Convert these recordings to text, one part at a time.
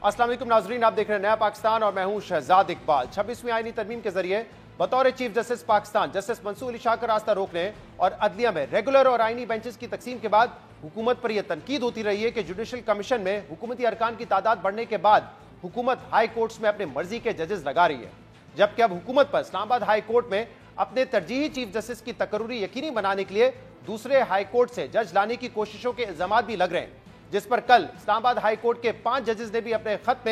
अस्सलाम वालेकुम नाजरीन, आप देख रहे हैं नया पाकिस्तान और मैं हूं शहजाद इकबाल। 26वीं आईनी तरमीम के जरिए बतौर chief justice Pakistan justice Mansoor Ali Shah का रास्ता रोकने और अदलिया में रेगुलर और आईनी बेंचेस की तकसीम के बाद हुकूमत पर यह तनकीद होती रही है कि जुडिशल कमीशन में हुकूमती अरकान की तादाद बढ़ने के बाद हुकूमत हाई कोर्ट्स में अपने मर्जी के जजेस लगा रही है, जबकि अब हुकूमत पर इस्लामाबाद हाई कोर्ट में अपने तरजीही चीफ जस्टिस की तकर्रुरी यकीनी बनाने के लिए दूसरे हाई कोर्ट से जज लाने की कोशिशों के इल्जाम भी लग रहे हैं, जिस पर कल इस्लामाबाद हाई कोर्ट के 5 जजेस ने भी अपने खत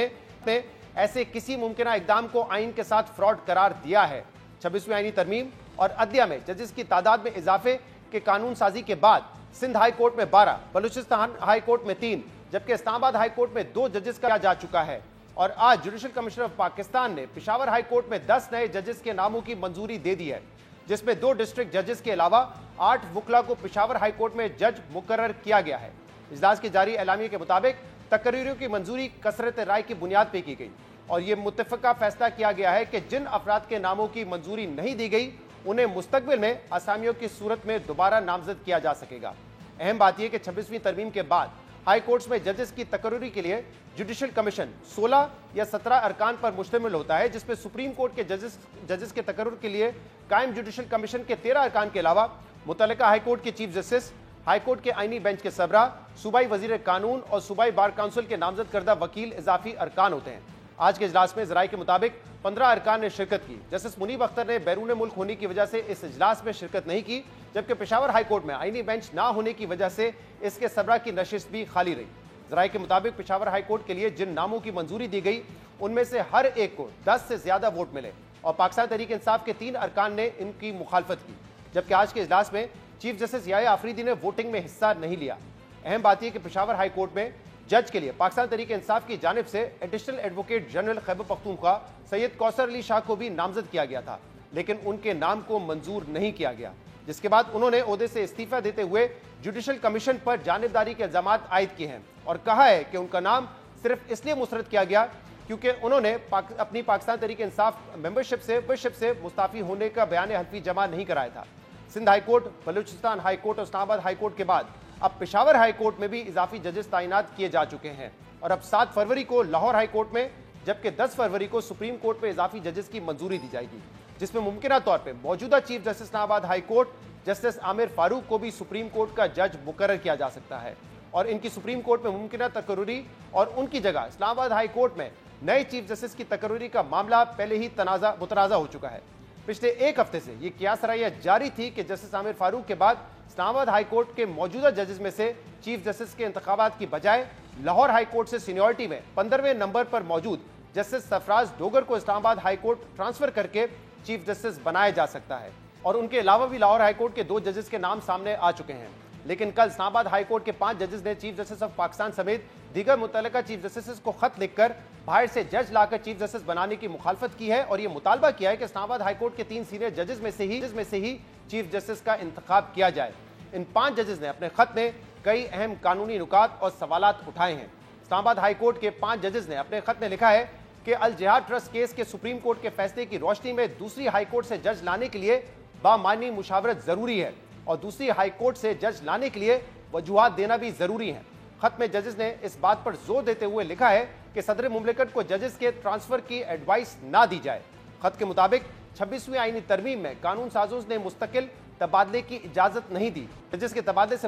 में ऐसे किसी मुमकिना इकदाम को आइन के साथ फ्रॉड करार दिया है। 26वीं आईनी तरमीम और अदलिया में जजेस की तादाद में इजाफे के कानून साजी के बाद सिंध हाई कोर्ट में 12, बलूचिस्तान हाई कोर्ट में 3, जबकि इस्लामाबाद हाई कोर्ट में 2 जजेस का जा चुका है। और आज जुडिशल कमिश्नर ऑफ पाकिस्तान ने पेशावर हाई कोर्ट में 10 नए जजेस के नामों की मंजूरी दे दी है, जिसमें 2 डिस्ट्रिक्ट जजेस के अलावा 8 वकला को पेशावर हाई कोर्ट में जज मुकर्रर किया गया है। इजलास के जारी एलामिया के मुताबिक तकरीरों की मंजूरी कसरत राय की बुनियाद पर की गई और यह मुत्तफिका फैसला किया गया है कि जिन अफराद के नामों की मंजूरी नहीं दी गई उन्हें मुस्तकबिल में असामियों की सूरत में दोबारा नामजद किया जा सकेगा। अहम बात यह कि 26वीं तरमीम के बाद हाई कोर्ट्स में जजेस की तकर्रुरी के लिए जुडिशल कमीशन 16 या 17 अरकान पर मुश्तमिल होता है, जिसमें सुप्रीम कोर्ट के जजेस के तकर्रुर के लिए कायम जुडिशल कमीशन के 13 अरकान के अलावा मुतल्लिका हाई कोर्ट के चीफ जस्टिस, हाई कोर्ट के आईनी बेंच के सबरा, सूबाई वजीर कानून और सूबाई बार काउंसिल के नामजद करदा वकील इजाफी अरकान होते हैं। आज के इजलास में जराये के मुताबिक 15 अरकान ने शिरकत की। जस्टिस मुनीब अख्तर ने बैरून मुल्क होने की वजह से इस इजलास में शिरकत नहीं की, जबकि पेशावर हाई कोर्ट में आईनी बेंच ना होने की वजह से इसके सबरा की नशिस्त भी खाली रही। जराये के मुताबिक पेशावर हाई कोर्ट के लिए जिन नामों की मंजूरी दी गई उनमें से हर एक को 10 से ज्यादा वोट मिले और पाकिस्तान तहरीक इंसाफ के 3 अरकान ने इनकी मुखालफत की, जबकि आज के इजलास में चीफ जस्टिस याया आफरीदी ने वोटिंग में हिस्सा नहीं लिया। अहम बात यह कि पेशावर हाई कोर्ट में जज के लिए पाकिस्तान तहरीक इंसाफ की जानिब से additional advocate general Khyber Pakhtunkhwa Syed Kausar Ali Shah को भी नामजद किया गया था, लेकिन उनके नाम को मंजूर नहीं किया गया, जिसके बाद उन्होंने ओहदे से इस्तीफा देते हुए जुडिशल कमीशन पर जानिबदारी के इल्जाम आयद किए हैं और कहा है कि उनका नाम सिर्फ इसलिए मुस्तरद किया गया क्योंकि उन्होंने अपनी पाकिस्तान तहरीक इंसाफ मेंबरशिप से मुस्ताफी होने का बयान हल्फी जमा नहीं कराया था। Sindh high court, Balochistan high court और इस्लामाबाद हाई कोर्ट के बाद अब पेशावर हाई कोर्ट में भी इजाफी जजेस तैनात किए जा चुके हैं और अब 7 फरवरी को लाहौर हाई कोर्ट में, जबकि 10 फरवरी को सुप्रीम कोर्ट में इजाफी जजेस की मंजूरी दी जाएगी, जिसमें मुमकिना तौर पर मौजूदा chief justice Islamabad high court justice Aamir Farooq को भी सुप्रीम कोर्ट का जज मुकर्रर किया जा सकता है और इनकी सुप्रीम कोर्ट में मुमकिना तकर्रुरी और उनकी जगह इस्लामाबाद हाई कोर्ट में नए चीफ जस्टिस की तकर्रुरी का मामला पहले ही मुतनाज़ा हो चुका है। पिछले एक हफ्ते से यह कियासराइयां जारी थी कि जस्टिस आमिर फारूक के बाद इस्लामाबाद हाई कोर्ट के मौजूदा जजेस में से चीफ जस्टिस के इंतखाबात की बजाय लाहौर हाई कोर्ट से सीनियरिटी में 15वें नंबर पर मौजूद जस्टिस सरफराज डोगर को इस्लामाबाद हाई कोर्ट ट्रांसफर करके चीफ जस्टिस बनाया जा सकता है और उनके अलावा भी लाहौर हाई कोर्ट के 2 जजेस के नाम सामने आ चुके हैं। लेकिन कल इस्लामाबाद हाई कोर्ट के 5 जजेस ने चीफ जस्टिस ऑफ पाकिस्तान समेत दीगर मुतल्लिका चीफ जस्टिस को खत लिखकर बाहर से जज लाकर चीफ जस्टिस बनाने की मुखालफत की है और यह मुतालबा किया है कि इस्लामाबाद हाई कोर्ट के 3 सीनियर जजेस में से ही चीफ जस्टिस का इंतखाब किया जाए। इन 5 जजेस ने अपने खत में कई अहम कानूनी नुकात और सवालात उठाए हैं। इस्लामाबाद हाई कोर्ट के 5 जजेस ने अपने खत में लिखा है कि अल जिहाद ट्रस्ट केस के सुप्रीम कोर्ट के फैसले की रोशनी में दूसरी हाई कोर्ट से जज लाने के लिए बामानी मुशावरत जरूरी है और दूसरी हाई कोर्ट से जज लाने के लिए वजूहात देना भी जरूरी है। खत में जजेस ने इस बात पर जोर देते हुए लिखा है कि सदर मुमलिकत को जजेस के ट्रांसफर की एडवाइस ना दी जाए। खत के मुताबिक 26वीं आईनी तरमीम में कानून साजों ने मुस्तकिल तबादले की इजाजत नहीं दी। जजेस के तबादले से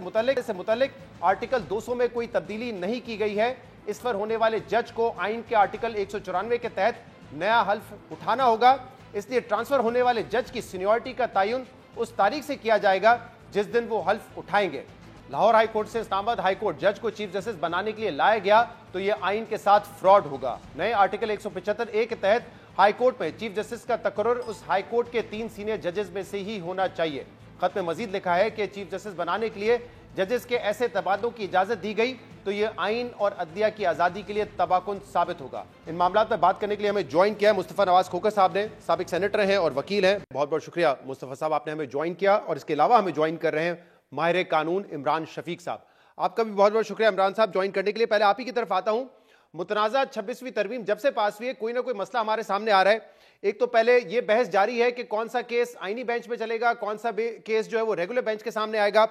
मुतल्लिक आर्टिकल 200 में कोई तब्दीली नहीं की गई है। इस पर होने वाले जज को आइन के आर्टिकल 194 के तहत नया हल्फ उठाना होगा, इसलिए ट्रांसफर होने वाले जज की सीनियरिटी का तयन उस तारीख से किया जाएगा जिस दिन वो हल्फ उठाएंगे। लाहौर हाई कोर्ट से इस्लामाबाद हाई कोर्ट जज को चीफ जस्टिस बनाने के लिए लाया गया तो यह आइन के साथ फ्रॉड होगा। नए आर्टिकल 175A के तहत हाई कोर्ट में चीफ जस्टिस का तकर्रुर उस हाई कोर्ट के 3 सीनियर जजेस में से ही होना चाहिए। खत में मजीद लिखा है कि चीफ जस्टिस बनाने के लिए जजेस के ऐसे तबादलों की इजाजत दी गई तो यह आइन और अदलिया की आज़ादी के लिए तबाकुन साबित होगा। इन मामला पर बात करने के लिए हमें ज्वाइन किया है मुस्तफ़ा नवाज खोखर साहब ने, साबिक सेनेटर हैं और वकील हैं। बहुत बहुत शुक्रिया मुस्तफ़ा साहब, आपने हमें ज्वाइन किया और इसके अलावा हमें ज्वाइन कर रहे हैं माहिर कानून इमरान शफीक साहब। आपका भी बहुत बहुत शुक्रिया इमरान साहब ज्वाइन करने के लिए। पहले आप ही की तरफ आता हूं। मुतनाज़ा 26वीं तरमीम जब से पास हुई है कोई ना कोई मसला हमारे सामने आ रहा है। एक तो पहले यह बहस जारी है कि कौन सा केस आईनी बेंच में चलेगा, कौन सा केस जो है वो रेगुलर बेंच के सामने आएगा।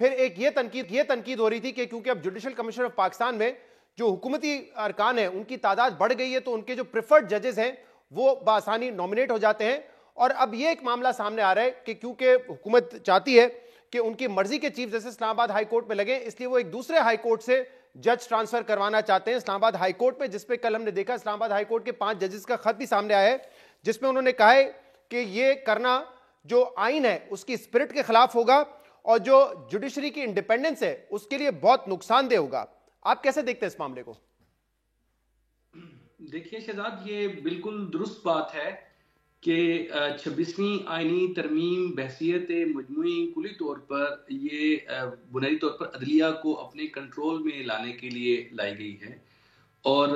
फिर एक ये तनकीद हो रही थी कि क्योंकि अब जुडिशल कमिश्नर ऑफ पाकिस्तान में जो हुकूमती अरकान है उनकी तादाद बढ़ गई है, तो उनके जो प्रिफर्ड जजेस हैं वो बासानी नॉमिनेट हो जाते हैं। और अब ये एक मामला सामने आ रहा है कि क्योंकि हुकूमत चाहती है कि उनकी मर्जी के chief justice Islamabad high court में लगे, इसलिए वो एक दूसरे हाई कोर्ट से जज ट्रांसफर करवाना चाहते हैं इस्लामाबाद हाई कोर्ट में, जिसपे कल हमने देखा इस्लामाबाद हाई कोर्ट के 5 जजेस का खत भी सामने आया है, जिसमें उन्होंने कहा है कि ये करना जो आइन है उसकी स्पिरिट के खिलाफ होगा और जो जुडिशरी की इंडिपेंडेंस है उसके लिए बहुत नुकसानदेह होगा। आप कैसे देखते हैं इस मामले को? देखिए शहजाद, ये बिल्कुल दुरुस्त बात है कि 26वीं आईनी तरमीम बहसियत मजमूई कुली तौर पर ये बुनियादी तौर पर अदलिया को अपने कंट्रोल में लाने के लिए लाई गई है। और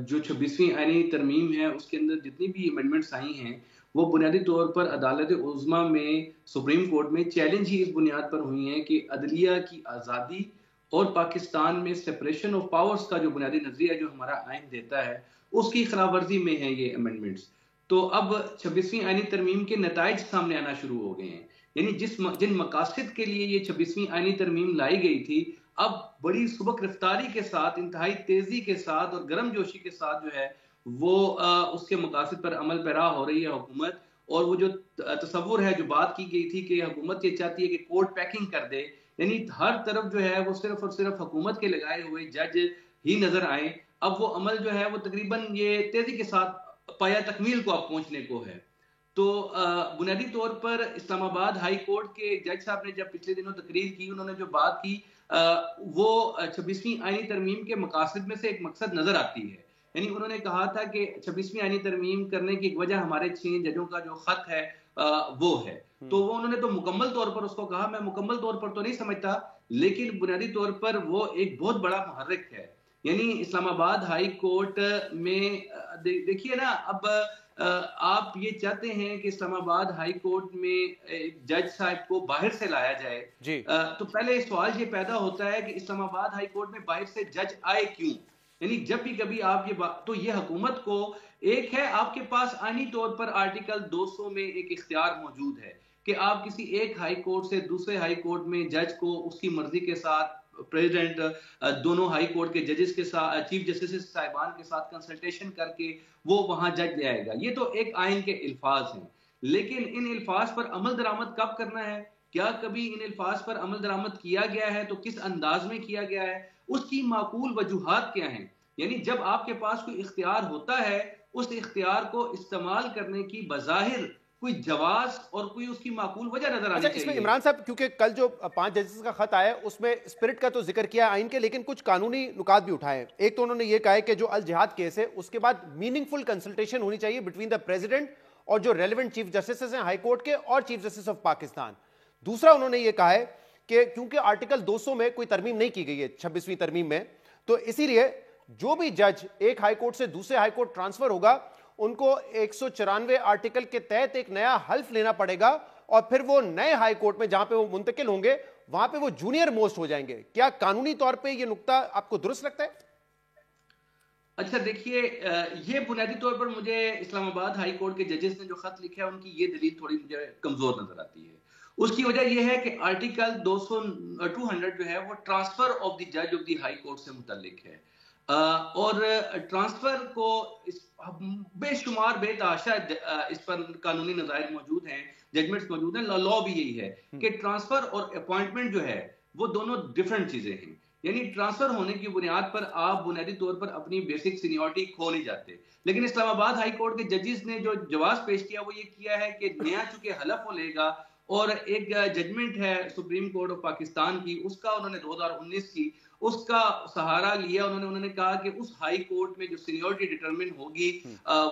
जो 26वीं आईनी तरमीम है उसके अंदर जितनी भी अमेंडमेंट्स आई हैं वो बुनियादी तौर पर अदालत उज़्मा में, सुप्रीम कोर्ट में चैलेंज ही इस बुनियाद पर हुई हैं कि अदलिया की आज़ादी और पाकिस्तान में सेपरेशन ऑफ पावर्स का जो बुनियादी नजरिया जो हमारा आइन देता है उसकी खिलाफ वर्जी में है ये अमेंडमेंट्स। तो अब 26वीं आईनी तरमीम के नताइज सामने आना शुरू हो गए हैं। यानी जिन मकासद के लिए ये 26वीं आईनी तरमीम लाई गई थी, अब बड़ी सुबक रफ्तारी के साथ, इंतहाई तेजी के साथ और गर्मजोशी के साथ जो है वो उसके मकासद पर अमल पैरा हो रही है हुकूमत। और वो जो तस्वुर है, जो बात की गई थी कि हुकूमत ये चाहती है कि कोर्ट पैकिंग कर दे, यानी हर तरफ जो है वो सिर्फ और सिर्फ हुकूमत के लगाए हुए जज ही नजर आए, अब वो अमल जो है वो तकरीबन ये तेजी के साथ पाया तकमील को अब पहुंचने को है। तो बुनियादी तौर पर इस्लामाबाद हाई कोर्ट के जज साहब ने जब पिछले दिनों तकरीर की, उन्होंने जो बात की वो 26वीं आईनी तरमीम के मकासद में से एक मकसद नजर आती है। यानी उन्होंने कहा था कि 26वीं आईनी तरमीम करने की एक वजह हमारे 6 जजों का जो खत है वो है। तो वो उन्होंने तो मुकम्मल तौर पर उसको कहा, मैं मुकम्मल तौर पर तो नहीं समझता, लेकिन बुनियादी तौर पर वो एक बहुत बड़ा मुहर्रिक है। यानी इस्लामाबाद हाई कोर्ट में देखिए ना, अब आप ये चाहते हैं कि इस्लामाबाद हाई कोर्ट में जज साहब को बाहर से लाया जाए जी। तो पहले सवाल ये पैदा होता है कि इस्लामाबाद हाई कोर्ट में बाहर से जज आए क्यों? यानी जब भी कभी आप ये बात, तो ये हुकूमत को एक है, आपके पास आईनी तौर पर आर्टिकल 200 में एक इख्तियार मौजूद है कि आप किसी एक हाई कोर्ट से दूसरे हाई कोर्ट में जज को उसकी मर्जी के साथ, प्रेसिडेंट दोनों हाई कोर्ट के जजेस के साथ, चीफ जस्टिस साहिबान के साथ कंसल्टेशन करके वो वहां जज ले आएगा। ये तो एक आइन के अल्फाज हैं, लेकिन इन अल्फाज पर अमल दरामद कब करना है, क्या कभी इन अल्फाज पर अमल दरामद किया गया है, तो किस अंदाज में किया गया है, उसकी माकूल वजूहात क्या हैं? यानी जब आपके पास कोई इख्तियार होता है, उस इख्तियार को इस्तेमाल करने की बज़ाहिर कोई जवाज और कोई उसकी माकूल वजह नजर आनी चाहिए। इसमें इमरान साहब, क्योंकि कल जो 5 जजेस का खत आया उसमें स्पिरिट का तो जिक्र किया आइन के, लेकिन कुछ कानूनी नुकात भी उठाए। एक तो उन्होंने ये कहा है कि जो अल जिहाद केस है उसके बाद मीनिंगफुल कंसल्टेशन होनी चाहिए बिटवीन द प्रेसिडेंट और जो रेलिवेंट चीफ जस्टिस हैं हाई कोर्ट के और चीफ जस्टिस ऑफ पाकिस्तान। दूसरा उन्होंने ये कहा है कि क्योंकि आर्टिकल 200 में कोई तरमीम नहीं की गई है 26वीं तरमीम में, तो इसीलिए जो भी जज एक हाई कोर्ट से दूसरे हाई कोर्ट ट्रांसफर होगा उनको 194 आर्टिकल के तहत एक नया हल्फ लेना पड़ेगा और फिर वो नए हाई कोर्ट में जहां पे वो मुंतकिल होंगे वहां पे वो जूनियर मोस्ट हो जाएंगे। क्या कानूनी तौर पे ये नुक्ता आपको दुरुस्त लगता है? अच्छा देखिए, ये बुनियादी तौर पर मुझे इस्लामाबाद हाई कोर्ट के जजेस ने जो खत लिखा है उनकी ये दलील थोड़ी मुझे कमजोर नजर आती है। उसकी वजह यह है कि आर्टिकल 200 जो है वो ट्रांसफर ऑफ द जज ऑफ द हाई कोर्ट से मुतल्लिक है, और ट्रांसफर को बेशुमार बेतहाशा इस पर कानूनी नज़ायर मौजूद हैं, जजमेंट्स मौजूद हैं, लॉ भी यही है कि ट्रांसफर और अपॉइंटमेंट जो है वो दोनों डिफरेंट चीजें हैं। यानी ट्रांसफर होने की बुनियाद पर आप बुनियादी तौर पर अपनी बेसिक सीनियरिटी खो नहीं जाते, लेकिन इस्लामाबाद हाई कोर्ट के जजेस ने जो जवाब पेश किया वो ये किया है कि नया चूंकि हलफ वो लेगा और एक जजमेंट है सुप्रीम कोर्ट ऑफ पाकिस्तान की, उसका उन्होंने 2019 की उसका सहारा लिया। उन्होंने कहा कि उस हाई कोर्ट में जो सीनियरिटी डिटरमिन होगी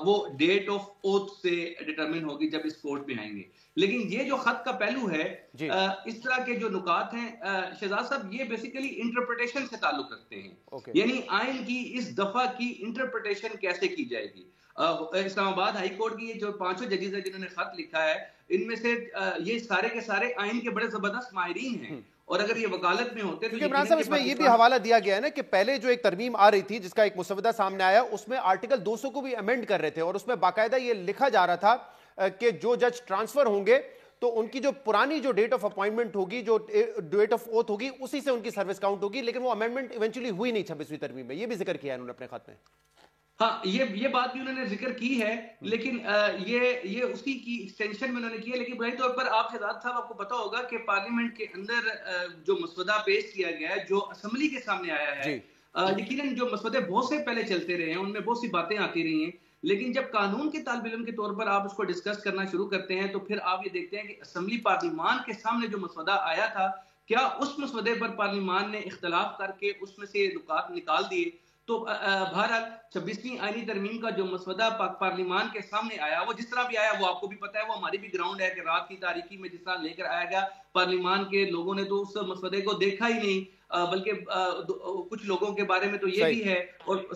वो डेट ऑफ ओथ से डिटरमिन होगी जब इस कोर्ट में आएंगे। लेकिन ये जो खत का पहलू है, इस तरह के जो नुकात हैं शहजाद साहब, ये बेसिकली इंटरप्रिटेशन से ताल्लुक रखते हैं। यानी आइन की इस दफा की इंटरप्रिटेशन कैसे की जाएगी। इस्लामाबाद हाई कोर्ट की ये जो 5 जजेस हैं जिन्होंने खत लिखा है, इनमें से ये सारे के सारे आइन के बड़े जबरदस्त माहिरीन हैं, और अगर ये वकालत में होते तो इमरान साहब इसमें ये भी हवाला दिया गया है ना कि पहले जो एक तरमीम आ रही थी जिसका एक मुसवदा सामने आया उसमें आर्टिकल 200 को भी अमेंड कर रहे थे और उसमें बाकायदा ये लिखा जा रहा था कि जो जज ट्रांसफर होंगे तो उनकी जो पुरानी जो डेट ऑफ अपॉइंटमेंट होगी, जो डेट ऑफ ओथ होगी, उसी से उनकी सर्विस काउंट होगी। लेकिन वो अमेंडमेंट इवेंचुअली हुई नहीं 26वीं तरमीम में, ये भी जिक्र किया है उन्होंने अपने खत में। हाँ, ये बात भी उन्होंने जिक्र की है, लेकिन ये उसी की एक्सटेंशन में उन्होंने की है। लेकिन बुनियादी तौर पर आप शहजाद साहब, आपको पता होगा कि पार्लियामेंट के अंदर जो मसवदा पेश किया गया है, जो असेंबली के सामने आया है, यकीनन जो मसवदे बहुत से पहले चलते रहे हैं, उनमें बहुत सी बातें आती रही हैं, लेकिन जब कानून के तालिब इल्म के तौर पर आप उसको डिस्कस करना शुरू करते हैं, तो फिर आप ये देखते हैं कि असेंबली पार्लियामान के सामने जो मसवदा आया था, क्या उस मसवदे पर पार्लियामान ने इख्तलाफ करके उसमें से नुकात निकाल दिए? तो बहरहाल 26वीं आईनी तरमीम का जो मसवदा पार्लियामान के सामने आया, वो जिस तरह भी आया, वो आपको भी पता है, वो हमारी भी ग्राउंड है कि रात की तारीकी में जिस तरह लेकर आया गया, पार्लियामान के लोगों ने तो उस मसवदे को देखा ही नहीं, बल्कि कुछ लोगों के बारे में तो ये भी है। और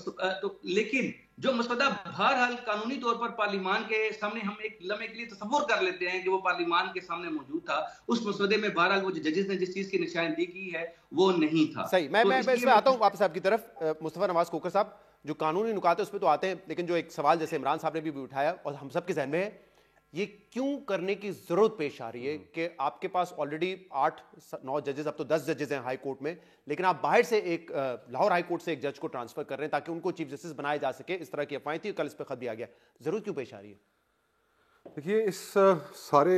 तो लेकिन जो मसवदा बहरहाल कानूनी तौर पर पार्लियामान के सामने, हम एक लम्हे के लिए तसव्वुर कर लेते हैं कि वो पार्लियामान के सामने मौजूद था, उस मसवदे में बहरहाल वो जजेस ने जिस चीज की निशानदेही की है वो नहीं था। सही। मैं इसमें आता हूं वापस आपकी तरफ। मुस्तफा नवाज खोखर साहब, जो कानूनी नुकात है उस पर तो आते हैं, लेकिन जो एक सवाल जैसे इमरान साहब ने भी उठाया और हम सब के जहन में है, ये क्यों करने की जरूरत पेश आ रही है कि आपके पास ऑलरेडी 8-9 जजेस, अब तो 10 जजेस हैं हाई कोर्ट में, लेकिन आप बाहर से एक लाहौर हाई कोर्ट से एक जज को ट्रांसफर कर रहे हैं ताकि उनको चीफ जस्टिस बनाया जा सके। इस तरह की अफवाहें थी, कल इस पर खत दिया गया। जरूरत क्यों पेश आ रही है? देखिए, इस सारे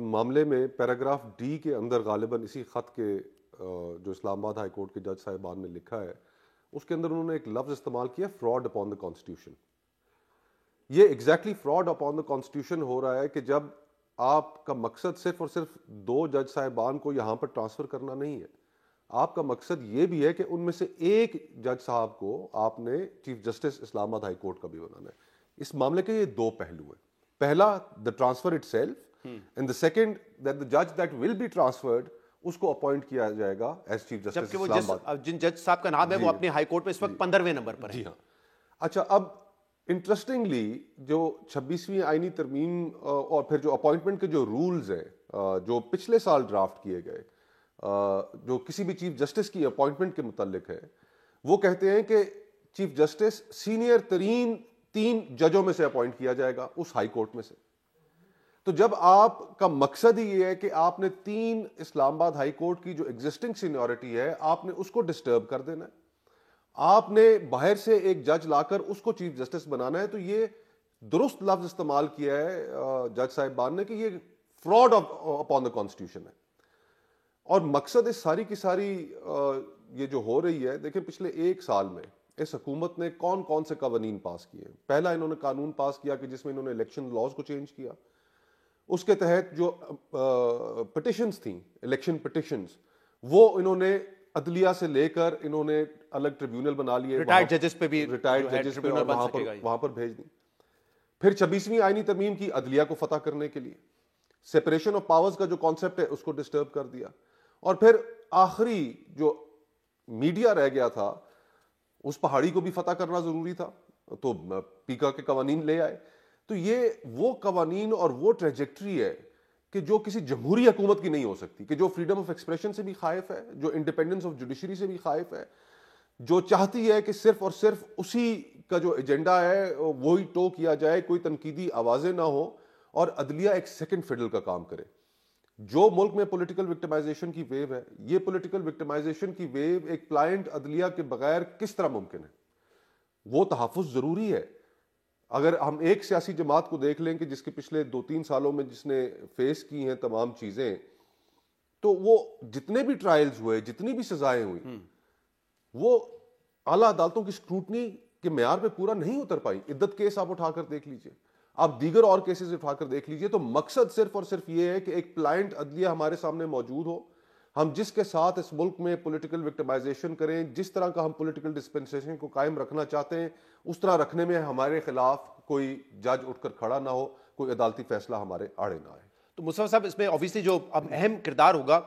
मामले में पैराग्राफ डी के अंदर गालिबन इसी खत के जो इस्लामाबाद हाई कोर्ट के जज साहिबान ने लिखा है, उसके अंदर उन्होंने एक लफ्ज इस्तेमाल किया, फ्रॉड अपॉन द कॉन्स्टिट्यूशन। ये exactly fraud upon the constitution हो रहा है कि जब आपका मकसद सिर्फ और सिर्फ 2 जज साहिबान को यहां पर ट्रांसफर करना नहीं है, आपका मकसद ये भी है कि उनमें से एक जज साहब को आपने chief justice Islamabad high court का भी बनाना है। इस मामले के ये 2 पहलू हैं। पहला, the transfer itself, and the second that the जज दैट विल बी ट्रांसफर्ड उसको अपॉइंट किया जाएगा एज चीफ जस्टिस। जबकि वो जिन जज साहब का नाम है वो अपने हाई कोर्ट में इस वक्त 15वें नंबर पर है। जी हाँ। अच्छा, अब इंटरेस्टिंगली जो 26वीं आईनी तरमीम और फिर जो अपॉइंटमेंट के जो रूल्स हैं जो पिछले साल ड्राफ्ट किए गए, जो किसी भी चीफ जस्टिस की अपॉइंटमेंट के मुतालिक है, वो कहते हैं कि चीफ जस्टिस सीनियर तरीन 3 जजों में से अपॉइंट किया जाएगा उस हाई कोर्ट में से। तो जब आपका मकसद ही ये है कि आपने 3 इस्लामाबाद हाई कोर्ट की जो एग्जिस्टिंग सीनियरिटी है आपने उसको डिस्टर्ब कर देना है, आपने बाहर से एक जज लाकर उसको चीफ जस्टिस बनाना है, तो ये दुरुस्त लफ्ज इस्तेमाल किया है जज साहिबान ने कि ये फ्रॉड अपॉन द कॉन्स्टिट्यूशन है। और मकसद इस सारी की सारी ये जो हो रही है, देखिए पिछले 1 साल में इस हुकूमत ने कौन कौन से कवानीन पास किए। पहला, इन्होंने कानून पास किया कि जिसमें इन्होंने इलेक्शन लॉज को चेंज किया। उसके तहत जो पिटिशंस थी, इलेक्शन पिटिशंस, वो इन्होंने अदलिया से लेकर इन्होंने अलग ट्रिब्यूनल बना लिए, रिटायर्ड जजेस पे भी, रिटायर्ड जजेस पे वहां पर भेज दी। फिर 26वीं आईनी तरमीम की अदलिया को फतह करने के लिए सेपरेशन ऑफ पावर्स का जो कॉन्सेप्ट है उसको डिस्टर्ब कर दिया। और फिर आखिरी जो मीडिया रह गया था, उस पहाड़ी को भी फतह करना जरूरी था, तो पीका के कवानीन ले आए। तो ये वो कवानीन और वो ट्रेजेक्ट्री है कि जो किसी जमहूरी हुकूमत की नहीं हो सकती, कि जो फ्रीडम ऑफ एक्सप्रेशन से भी खाइफ है, जो इंडिपेंडेंस ऑफ जुडिशरी से भी खाइफ है, जो चाहती है कि सिर्फ और सिर्फ उसी का जो एजेंडा है वही टो किया जाए, कोई तनकीदी आवाजें ना हो और अदलिया एक सेकंड फिडल का काम करे। जो मुल्क में पॉलिटिकल विक्टिमाइजेशन की वेव है, ये पॉलिटिकल विक्टिमाइजेशन की वेव एक प्लाइंट अदलिया के बगैर किस तरह मुमकिन है? वो तहफ़्फ़ुज़ जरूरी है। अगर हम एक सियासी जमात को देख लें कि जिसके पिछले 2-3 सालों में जिसने फेस की हैं तमाम चीजें, तो वो जितने भी ट्रायल्स हुए, जितनी भी सजाएं हुई, वो आला अदालतों की स्क्रूटनी के मेयार पे पूरा नहीं उतर पाई। इद्दत केस आप उठाकर देख लीजिए, आप दीगर और केसेस उठाकर देख लीजिए। तो मकसद सिर्फ और सिर्फ ये है कि एक प्लाइंट अदलिया हमारे सामने मौजूद हो, हम जिसके साथ इस मुल्क में पॉलिटिकल विक्टिमाइजेशन करें, जिस तरह का हम पॉलिटिकल डिस्पेंसेशन को कायम रखना चाहते हैं, उस तरह रखने में हमारे खिलाफ कोई जज उठकर खड़ा ना हो, कोई अदालती फैसला हमारे आड़े ना आए। तो मुस्तफा साहब, इसमें ऑब्वियसली जो अब अहम किरदार होगा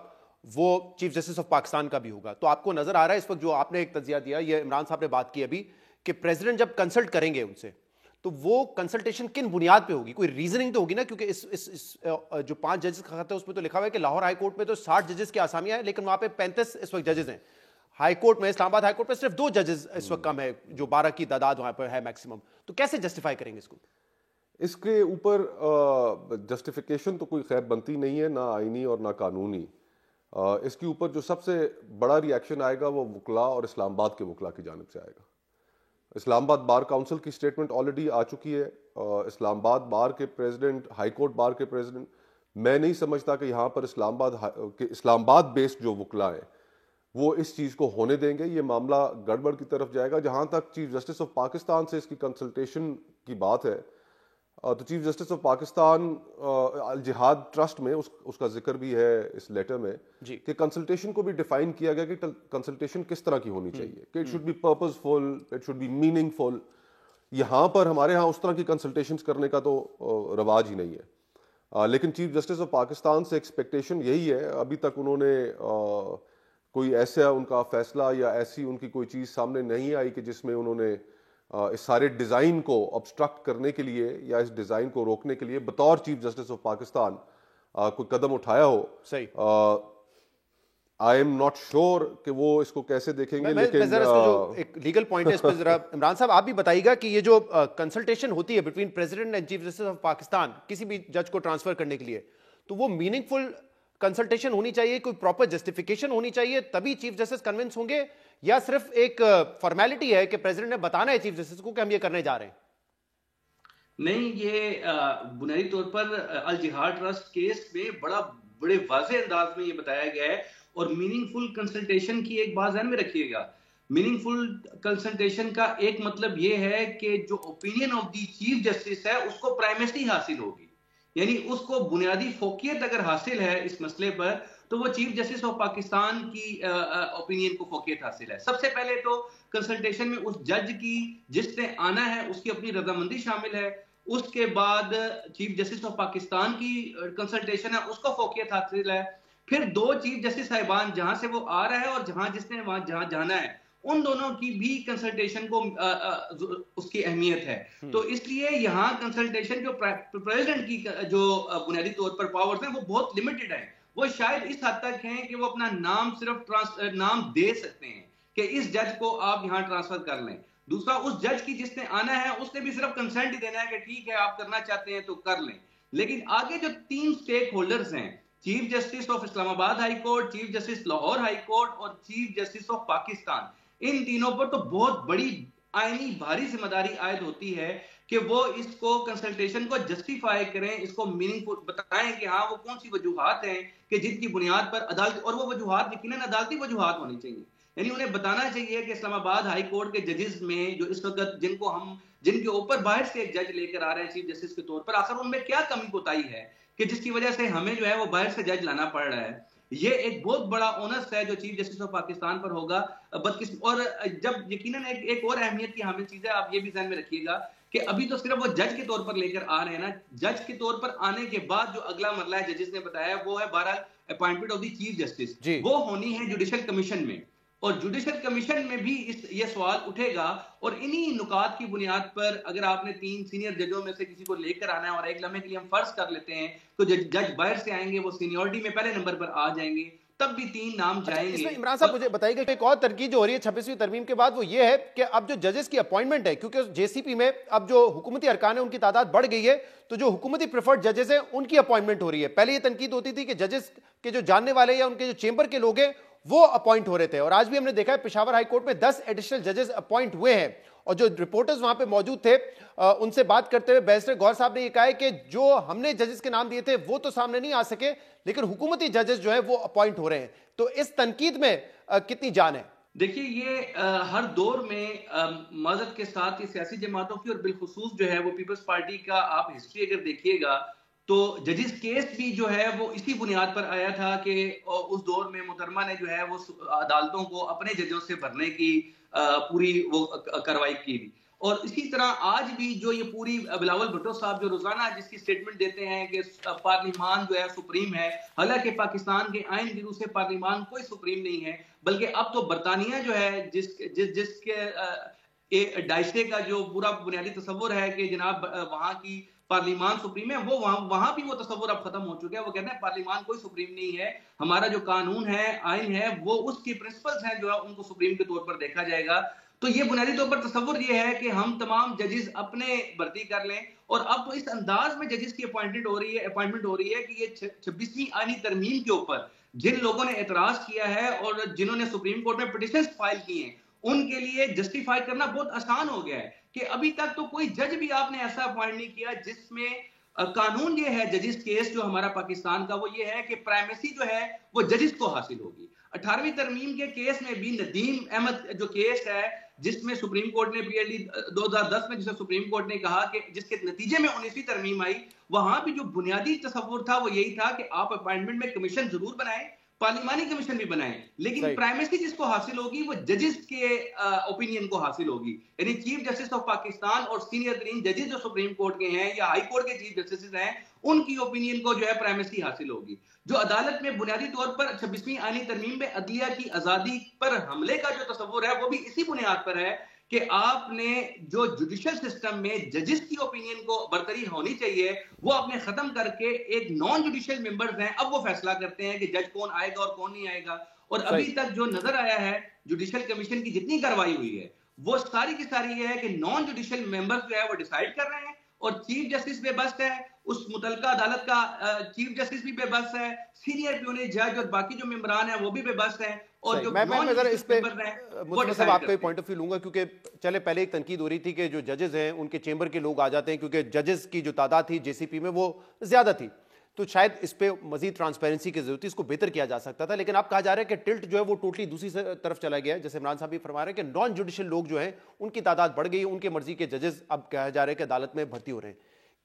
वो चीफ जस्टिस ऑफ पाकिस्तान का भी होगा। तो आपको नजर आ रहा है इस वक्त जो आपने एक तजिया दिया, ये इमरान साहब ने बात की अभी, कि प्रेसिडेंट जब कंसल्ट करेंगे उनसे, तो वो कंसल्टेशन किन बुनियाद पे होगी? कोई रीजनिंग तो होगी ना, क्योंकि इस जो 5 जजेस का खत है उसमें तो लिखा हुआ है कि लाहौर हाई कोर्ट में तो 60 जजेस की आसामियां हैं, लेकिन वहां पे 35 इस वक्त जजेस हैं। हाई कोर्ट में, इस्लामाबाद हाई कोर्ट में सिर्फ 2 जजेस इस वक्त कम है, जो 12 की तादाद वहां पर है मैक्सिमम। तो कैसे जस्टिफाई करेंगे इसको? इसके ऊपर जस्टिफिकेशन तो कोई खैर बनती नहीं है, ना आईनी और ना कानूनी। इसके ऊपर जो सबसे बड़ा रिएक्शन आएगा वो वकला और इस्लामाबाद के वकला की जानिब से आएगा। इस्लामाबाद बार काउंसिल की स्टेटमेंट ऑलरेडी आ चुकी है। इस्लामाबाद बार के प्रेसिडेंट, हाई कोर्ट बार के प्रेसिडेंट, मैं नहीं समझता कि यहाँ पर इस्लामाबाद बेस्ड जो वकला है वो इस चीज़ को होने देंगे। ये मामला गड़बड़ की तरफ जाएगा। जहाँ तक चीफ जस्टिस ऑफ पाकिस्तान से इसकी कंसल्टेशन की बात है, तो चीफ जस्टिस ऑफ पाकिस्तान अल जिहाद ट्रस्ट में उसका जिक्र भी है इस लेटर में कि कंसल्टेशन को भी डिफाइन किया गया कि कंसल्टेशन किस तरह की होनी चाहिए, कि it should be purposeful, it should be meaningful. यहाँ पर हमारे यहाँ उस तरह की कंसल्टेशंस करने का तो रवाज ही नहीं है। लेकिन चीफ जस्टिस ऑफ पाकिस्तान से एक्सपेक्टेशन यही है। अभी तक उन्होंने कोई ऐसा उनका फैसला या ऐसी उनकी कोई चीज़ सामने नहीं आई कि जिसमें उन्होंने इस सारे डिज़ाइन को ऑब्स्ट्रक्ट करने के लिए या इस डिज़ाइन को रोकने के लिए बतौर चीफ जस्टिस ऑफ पाकिस्तान कोई कदम उठाया हो। सही, आई एम नॉट श्योर कि वो इसको कैसे देखेंगे। लेकिन जो एक लीगल पॉइंट है इस पर जरा इमरान साहब आप भी बताइएगा कि ये जो कंसल्टेशन होती है between president and chief justice of Pakistan किसी भी जज को ट्रांसफर करने के लिए, तो वो मीनिंगफुल कंसल्टेशन होनी चाहिए, कोई प्रॉपर जस्टिफिकेशन होनी चाहिए, तभी चीफ जस्टिस कन्विंस होंगे, या सिर्फ एक फॉर्मेलिटी है कि प्रेसिडेंट ने बताना है चीफ जस्टिस को कि हम ये करने जा रहे हैं? नहीं, ये बुनियादी तौर पर अल जिहाद ट्रस्ट केस में बड़े वाज़ेह अंदाज में ये बताया गया है। और मीनिंगफुल कंसल्टेशन की एक बात ध्यान में रखिएगा, मीनिंगफुल कंसल्टेशन का एक मतलब ये है कि जो opinion of the chief justice है उसको प्राइमेसी हासिल होगी, यानी उसको बुनियादी फोकियत अगर हासिल है इस मसले पर, तो वो चीफ जस्टिस ऑफ पाकिस्तान की ओपिनियन को फोकियत हासिल है। सबसे पहले तो कंसल्टेशन में उस जज की जिसने आना है उसकी अपनी रजामंदी शामिल है। उसके बाद चीफ जस्टिस ऑफ पाकिस्तान की कंसल्टेशन है, उसको फोकियत हासिल है। फिर दो चीफ जस्टिस साहिबान जहां से वो आ रहा है और जिसने वहां जहां जाना है, उन दोनों की भी कंसल्टेशन को उसकी अहमियत है। तो इसलिए यहाँ कंसल्टेशन जो प्रेसिडेंट की जो बुनियादी तौर पर पावर्स हैं वो बहुत लिमिटेड है। वो शायद इस हद तक हैं कि वो अपना नाम सिर्फ नाम दे सकते हैं कि इस जज को आप यहाँ ट्रांसफर कर लें। दूसरा, उस जज की जिसने आना है उसने भी सिर्फ कंसेंट ही देना है कि ठीक है आप करना चाहते हैं तो कर लें। लेकिन आगे जो 3 स्टेक होल्डर्स हैं, chief justice of Islamabad high court, chief justice Lahore high court और चीफ जस्टिस ऑफ पाकिस्तान, इन तीनों पर तो बहुत बड़ी आईनी भारी जिम्मेदारी आयद होती है कि वो इसको कंसल्टेशन को जस्टिफाई करें, इसको मीनिंगफुल बताएं कि हाँ वो कौन सी वजूहात हैं कि जिनकी बुनियाद पर अदालत, और वो वजूहात यकीनन अदालती वजूहात होनी चाहिए। यानी उन्हें बताना चाहिए कि इस्लामाबाद हाई कोर्ट के जजेस में जो इस वक्त जिनके ऊपर बाहर से एक जज लेकर आ रहे हैं चीफ जस्टिस के तौर पर, आखिर उनमें क्या कमी कोताही है कि जिसकी वजह से हमें जो है वो बाहर से जज लाना पड़ रहा है। ये एक बहुत बड़ा ओनस है जो चीफ जस्टिस ऑफ पाकिस्तान पर होगा। और जब यकीनन एक और अहमियत की हामिल चीज है, आप ये भी ध्यान में रखिएगा कि अभी तो सिर्फ वो जज के तौर पर लेकर आ रहे हैं ना, जज के तौर पर आने के बाद जो अगला मरला है जजेस ने बताया वो है बहरहाल appointment of the chief justice, वो होनी है जुडिशल कमीशन में। और जुडिशल कमीशन में भी ये सवाल उठेगा और इन्हीं नुकात की बुनियाद पर अगर आपने 3 सीनियर जजों में से किसी को लेकर आना है और एक लम्हे के लिए हम फर्ज कर लेते हैं तो जज बाहर से आएंगे, वो सीनियरिटी में पहले नंबर पर आ जाएंगे, तब भी 3 नाम जाएंगे। इसमें इमरान साहब मुझे बताइएगा कि एक और तरकीब जो हो रही है 26वीं तरमीम के बाद वो ये है कि अब जो जजेस की अपॉइंटमेंट है, क्योंकि जेसीपी में अब जो हुकूमती अरकान है उनकी तादाद बढ़ गई है, तो जो हुकूमती प्रेफर्ड जजेस हैं उनकी अपॉइंटमेंट हो रही है। पहले ये तनकीद होती थी कि जजेस के जो जानने वाले या उनके जो चेंबर के लोग हैं वो अपॉइंट हो रहे थे, और आज भी हमने देखा है पेशावर हाई कोर्ट में 10 एडिशनल जजेस अपॉइंट हुए हैं। और जो रिपोर्टर्स वहां पे मौजूद थे उनसे बात करते हुए बैरिस्टर गौर साहब ने यह कहा है कि जो हमने जजेस के नाम दिए थे वो तो सामने नहीं आ सके, लेकिन हुकूमती जजेस जो है वो अपॉइंट हो रहे हैं। तो इस तनकीद में कितनी जान है? देखिए, ये हर दौर में मदद के साथ ये सियासी जमातों की और बिलखुसूस जो है वो पीपल्स पार्टी का आप हिस्ट्री अगर देखिएगा तो जजिस केस भी जो है वो इसी बुनियाद पर आया था कि उस दौर में मुहतरमा ने जो है वो अदालतों को अपने जजों से भरने की पूरी वो कार्रवाई की। और इसी तरह आज भी जो ये पूरी बिलावल भुट्टो साहब जो रोजाना जिसकी स्टेटमेंट देते हैं कि पार्लिमान जो है सुप्रीम है, हालांकि पाकिस्तान के आइन की रूह से पार्लिमान कोई सुप्रीम नहीं है, बल्कि अब तो बरतानिया जो है जिसके डाइशे का जो पूरा बुनियादी तस्वुर है कि जनाब वहां की पार्लिमान सुप्रीम है, वो वहां भी वो तस्वुर अब खत्म हो चुका है। वो कहते हैं पार्लिमान कोई सुप्रीम नहीं है, हमारा जो कानून है, आइन है, वो उसकी प्रिंसिपल्स हैं जो है उनको सुप्रीम के तौर पर देखा जाएगा। तो ये बुनियादी तौर पर तस्वुर ये है कि हम तमाम जजेस अपने भर्ती कर लें और अब तो इस अंदाज में जजेस की अपॉइंटमेंट हो रही है कि ये 26वीं आईनी तरमीम के ऊपर जिन लोगों ने एतराज किया है और जिन्होंने सुप्रीम कोर्ट में पिटीशन फाइल किए हैं, उनके लिए जस्टिफाई करना बहुत आसान हो गया है कि अभी तक तो कोई जज भी आपने ऐसा अपॉइंट नहीं किया जिसमें कानून ये है जजिस केस जो हमारा पाकिस्तान का वो ये है कि प्राइमेसी जो है वो जजिस को हासिल होगी। 18वीं तरमीम के केस में भी नदीम अहमद जो केस है जिसमें सुप्रीम कोर्ट ने पीएलडी 2010 में जिसे सुप्रीम कोर्ट ने कहा कि जिसके नतीजे में 19वीं तरमीम आई, वहां भी जो बुनियादी तस्वुर था वो यही था कि आप अपॉइंटमेंट में कमीशन जरूर बनाएं, पार्लिमानी कमीशन भी बनाएं, लेकिन प्राइमेसी जिसको हासिल होगी वो जजेस के ओपिनियन को हासिल होगी। यानी चीफ जस्टिस ऑफ पाकिस्तान और सीनियर तरीन जजेस जो सुप्रीम कोर्ट के हैं या हाई कोर्ट के चीफ जस्टिस हैं, उनकी ओपिनियन को जो है प्राइमेसी हासिल होगी। जो अदालत में बुनियादी तौर पर 26वीं आईनी तरमीम में अदलिया की आजादी पर हमले का जो तस्वुर है वो भी इसी बुनियाद पर है कि आपने जो जुडिशियल सिस्टम में जजेस की ओपिनियन को बरतरी होनी चाहिए वो आपने खत्म करके एक नॉन जुडिशियल मेंबर्स हैं, अब वो फैसला करते हैं कि जज कौन आएगा और कौन नहीं आएगा। और अभी तक जो नजर आया है जुडिशियल कमीशन की जितनी कार्रवाई हुई है वो सारी की सारी ये है कि नॉन जुडिशियल मेंबर्स जो है वो डिसाइड कर रहे हैं और चीफ जस्टिस बेबस है, उस मुतलका अदालत का चीफ जस्टिस भी बेबस है, सीनियर प्यूनी जज और बाकी जो मेंबरान हैं वो भी बेबस हैं। और जो मैं जरा इस पे मुस्तफा साहब आपका पॉइंट ऑफ व्यू लूंगा, क्योंकि चले पहले एक तनकीद हो रही थी कि जो जजेस हैं उनके चेंबर के लोग आ जाते हैं, क्योंकि जजेस की जो तादाद थी जेसीपी में वो ज्यादा थी, तो शायद इस पे मजीद ट्रांसपेरेंसी की जरूरत थी, इसको बेहतर किया जा सकता था। लेकिन अब कहा जा रहा है कि टिल्ट जो है वो टोटली दूसरी तरफ चला गया है, जैसे इमरान साहब भी फरमा रहे हैं कि नॉन जुडिशियल लोग जो हैं उनकी तादाद बढ़ गई, उनके मर्जी के जजेस अब कहा जा रहा है कि अदालत में भर्ती हो रहे हैं।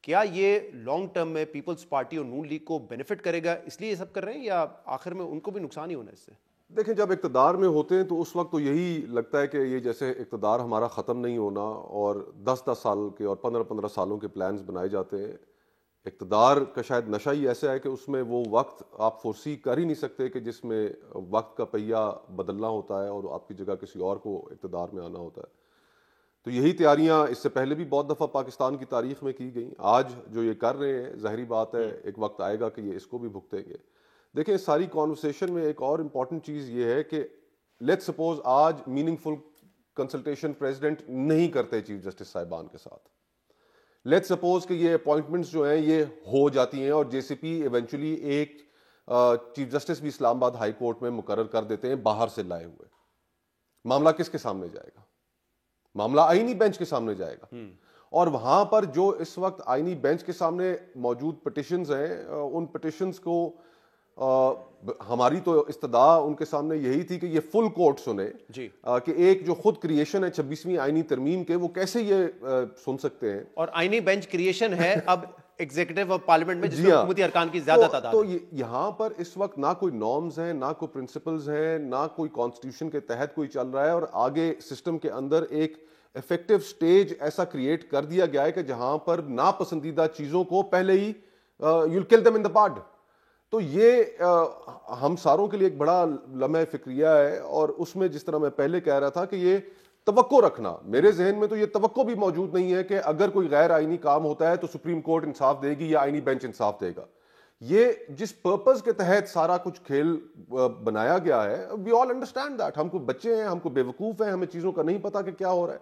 क्या ये लॉन्ग टर्म में पीपल्स पार्टी और नून लीग को बेनिफिट करेगा, इसलिए ये सब कर रहे हैं, या आखिर में उनको भी नुकसान ही होना इससे? देखें, जब इक़्तिदार में होते हैं तो उस वक्त तो यही लगता है कि ये जैसे इक़्तिदार हमारा ख़त्म नहीं होना और 10-10 साल के और 15-15 सालों के प्लान्स बनाए जाते हैं। इक़्तिदार का शायद नशा ही ऐसा है कि उसमें वो वक्त आप फोर्सी कर ही नहीं सकते कि जिसमें वक्त का पहिया बदलना होता है और आपकी जगह किसी और को इक़्तिदार में आना होता है। तो यही तैयारियां इससे पहले भी बहुत दफ़ा पाकिस्तान की तारीख में की गई। आज जो ये कर रहे हैं, ज़ाहिरी बात है एक वक्त आएगा कि ये इसको भी भुगतेंगे। देखिए, इस सारी कॉन्वर्सेशन में एक और इम्पॉर्टेंट चीज़ ये है कि लेट्स सपोज आज मीनिंगफुल कंसल्टेशन प्रेसिडेंट नहीं करते चीफ जस्टिस साहिबान के साथ, लेट्स सपोज कि ये अपॉइंटमेंट्स जो हैं ये हो जाती हैं और जेसीपी इवेंचुअली एक चीफ जस्टिस भी इस्लामाबाद हाई कोर्ट में मुकर्रर कर देते हैं बाहर से लाए हुए। मामला किसके सामने जाएगा? मामला आईनी बेंच के सामने जाएगा। और वहां पर जो इस वक्त आईनी बेंच के सामने मौजूद पिटिशंस हैं, उन पिटिशंस को हमारी तो इस्तदा उनके सामने यही थी कि ये फुल कोर्ट सुने जी। कि एक जो खुद क्रिएशन है 26वीं आईनी तरमीम के, वो कैसे ये सुन सकते हैं। और आईनी बेंच क्रिएशन है अब एग्जीक्यूटिव और पार्लियामेंट में जिसमें हुकूमती अरकान की ज्यादा तादाद तो यहाँ पर इस वक्त ना कोई नॉर्म्स हैं, ना कोई प्रिंसिपल्स हैं, ना कोई कॉन्स्टिट्यूशन के तहत कोई चल रहा है, और आगे सिस्टम के अंदर एक इफेक्टिव स्टेज ऐसा क्रिएट कर दिया गया है कि जहां पर नापसंदीदा चीजों को पहले ही you'll kill them in the bud. तो ये हम सारों के लिए एक बड़ा लम्हा फिक्रिया है, और उसमें जिस तरह मैं पहले कह रहा था कि ये तवक्को रखना, मेरे जहन में तो ये तवक्को भी मौजूद नहीं है कि अगर कोई गैर आईनी काम होता है तो सुप्रीम कोर्ट इंसाफ देगी या आईनी बेंच इंसाफ देगा। ये जिस पर्पस के तहत सारा कुछ खेल बनाया गया है, वी ऑल अंडरस्टैंड दैट। हमको बच्चे हैं, हमको बेवकूफ हैं, हमें चीजों का नहीं पता कि क्या हो रहा है।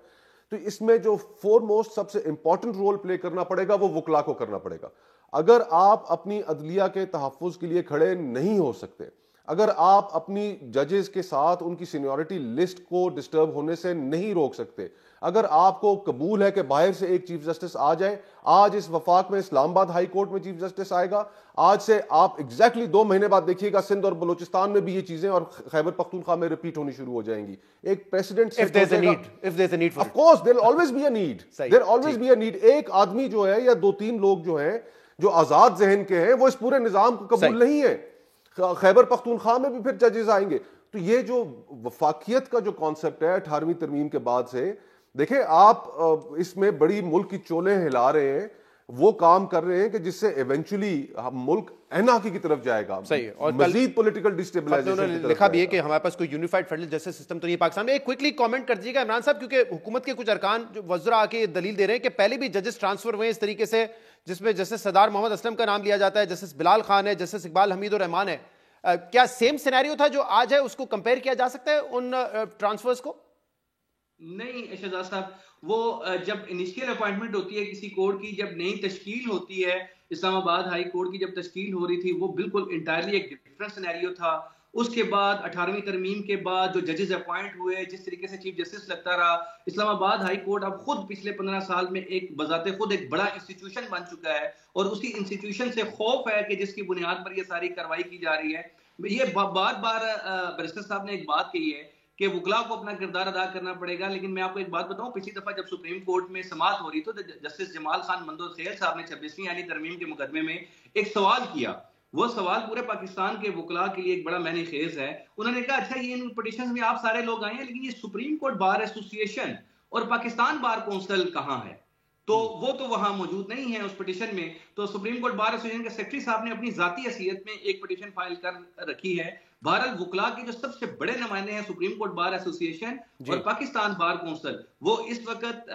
तो इसमें जो फोरमोस्ट सबसे इंपॉर्टेंट रोल प्ले करना पड़ेगा वो वकला को करना पड़ेगा। अगर आप अपनी अदलिया के तहफ़्फ़ुज़ के लिए खड़े नहीं हो सकते, अगर आप अपनी जजेस के साथ उनकी सीनियरिटी लिस्ट को डिस्टर्ब होने से नहीं रोक सकते, अगर आपको कबूल है कि बाहर से एक चीफ जस्टिस आ जाए, आज इस वफाक में इस्लामाबाद हाई कोर्ट में चीफ जस्टिस आएगा, आज से आप एग्जैक्टली 2 महीने बाद देखिएगा सिंध और बलूचिस्तान में भी ये चीजें और खैबर पख्तूनख्वा में रिपीट होनी शुरू हो जाएंगी। एक president of course there always be a need, there always be a need. एक आदमी जो है या 2-3 लोग जो हैं जो आजाद जहन के हैं वो इस पूरे निजाम को कबूल नहीं है। खैबर पख्तूनख्वा में भी फिर जजेस आएंगे। तो ये जो वफाकियत का जो कॉन्सेप्ट है 18वीं तरमीम के बाद से, देखें आप इसमें बड़ी मुल्क की चोलें हिला रहे हैं, वो काम कर रहे हैं कि जिससे इवेंचुअली मुल्क एनार्की की तरफ जाएगा। सही। और मजीद पॉलिटिकल डिस्टेबलाइजेशन लिखा भी है कि हमारे पास कोई यूनिफाइड फेडरल जस्टिस सिस्टम तो नहीं पाकिस्तान में। एक क्विकली कमेंट कर दीजिएगा इमरान साहब, क्योंकि हुकूमत के कुछ अरकान जो वज़रा आके दलील दे रहे हैं कि पहले भी जजेस ट्रांसफर हुए इस तरीके से, जिसमें जस्टिस सरदार मोहम्मद असलम का नाम लिया जाता है, जस्टिस बिलाल खान है, जस्टिस इकबाल हमीद और रहमान है। क्या सेम सिनेरियो था जो आज है, उसको कंपेयर किया जा सकता है उन ट्रांसफर्स को? नहीं शहजाद साहब, वो जब इनिशियल अपॉइंटमेंट होती है किसी कोर्ट की, जब नई तश्कील होती है, इस्लामाबाद हाई कोर्ट की जब तश्कील हो रही थी, वो बिल्कुल इंटायरली एक डिफरेंट सिनेरियो था। उसके बाद 18वीं तरमीम के बाद जो जजेस अपॉइंट हुए, जिस तरीके से चीफ जस्टिस लगता रहा, इस्लामाबाद हाई कोर्ट अब खुद पिछले 15 साल में एक बजाते खुद एक बड़ा इंस्टीट्यूशन बन चुका है, और उसी इंस्टीट्यूशन से खौफ है कि जिसकी बुनियाद पर यह सारी कार्रवाई की जा रही है। ये बार बार बैरिस्टर साहब ने एक बात कही है कि वकला को अपना किरदार अदा करना पड़ेगा, लेकिन मैं आपको एक बात बताऊं, पिछली दफा जब सुप्रीम कोर्ट में समाअत हो रही तो जस्टिस जमाल खान मंदोखैर साहब ने 26वीं आईनी तरमीम के मुकदमे में एक सवाल किया। वो सवाल पूरे पाकिस्तान के वकला के लिए एक बड़ा मैनी खेज है। उन्होंने कहा, अच्छा ये इन पिटीशन में आप सारे लोग आए हैं, लेकिन ये सुप्रीम कोर्ट बार एसोसिएशन और पाकिस्तान बार काउंसिल कहां है? तो वो तो वहां मौजूद नहीं है उस पिटीशन में। तो सुप्रीम कोर्ट बार एसोसिएशन के सेक्रेटरी साहब ने अपनी जाती हैसियत में एक पिटीशन फाइल कर रखी है। बहरहाल वकला के जो सबसे बड़े नुमाइंदे हैं सुप्रीम कोर्ट बार एसोसिएशन और पाकिस्तान बार काउंसिल, वो इस वक्त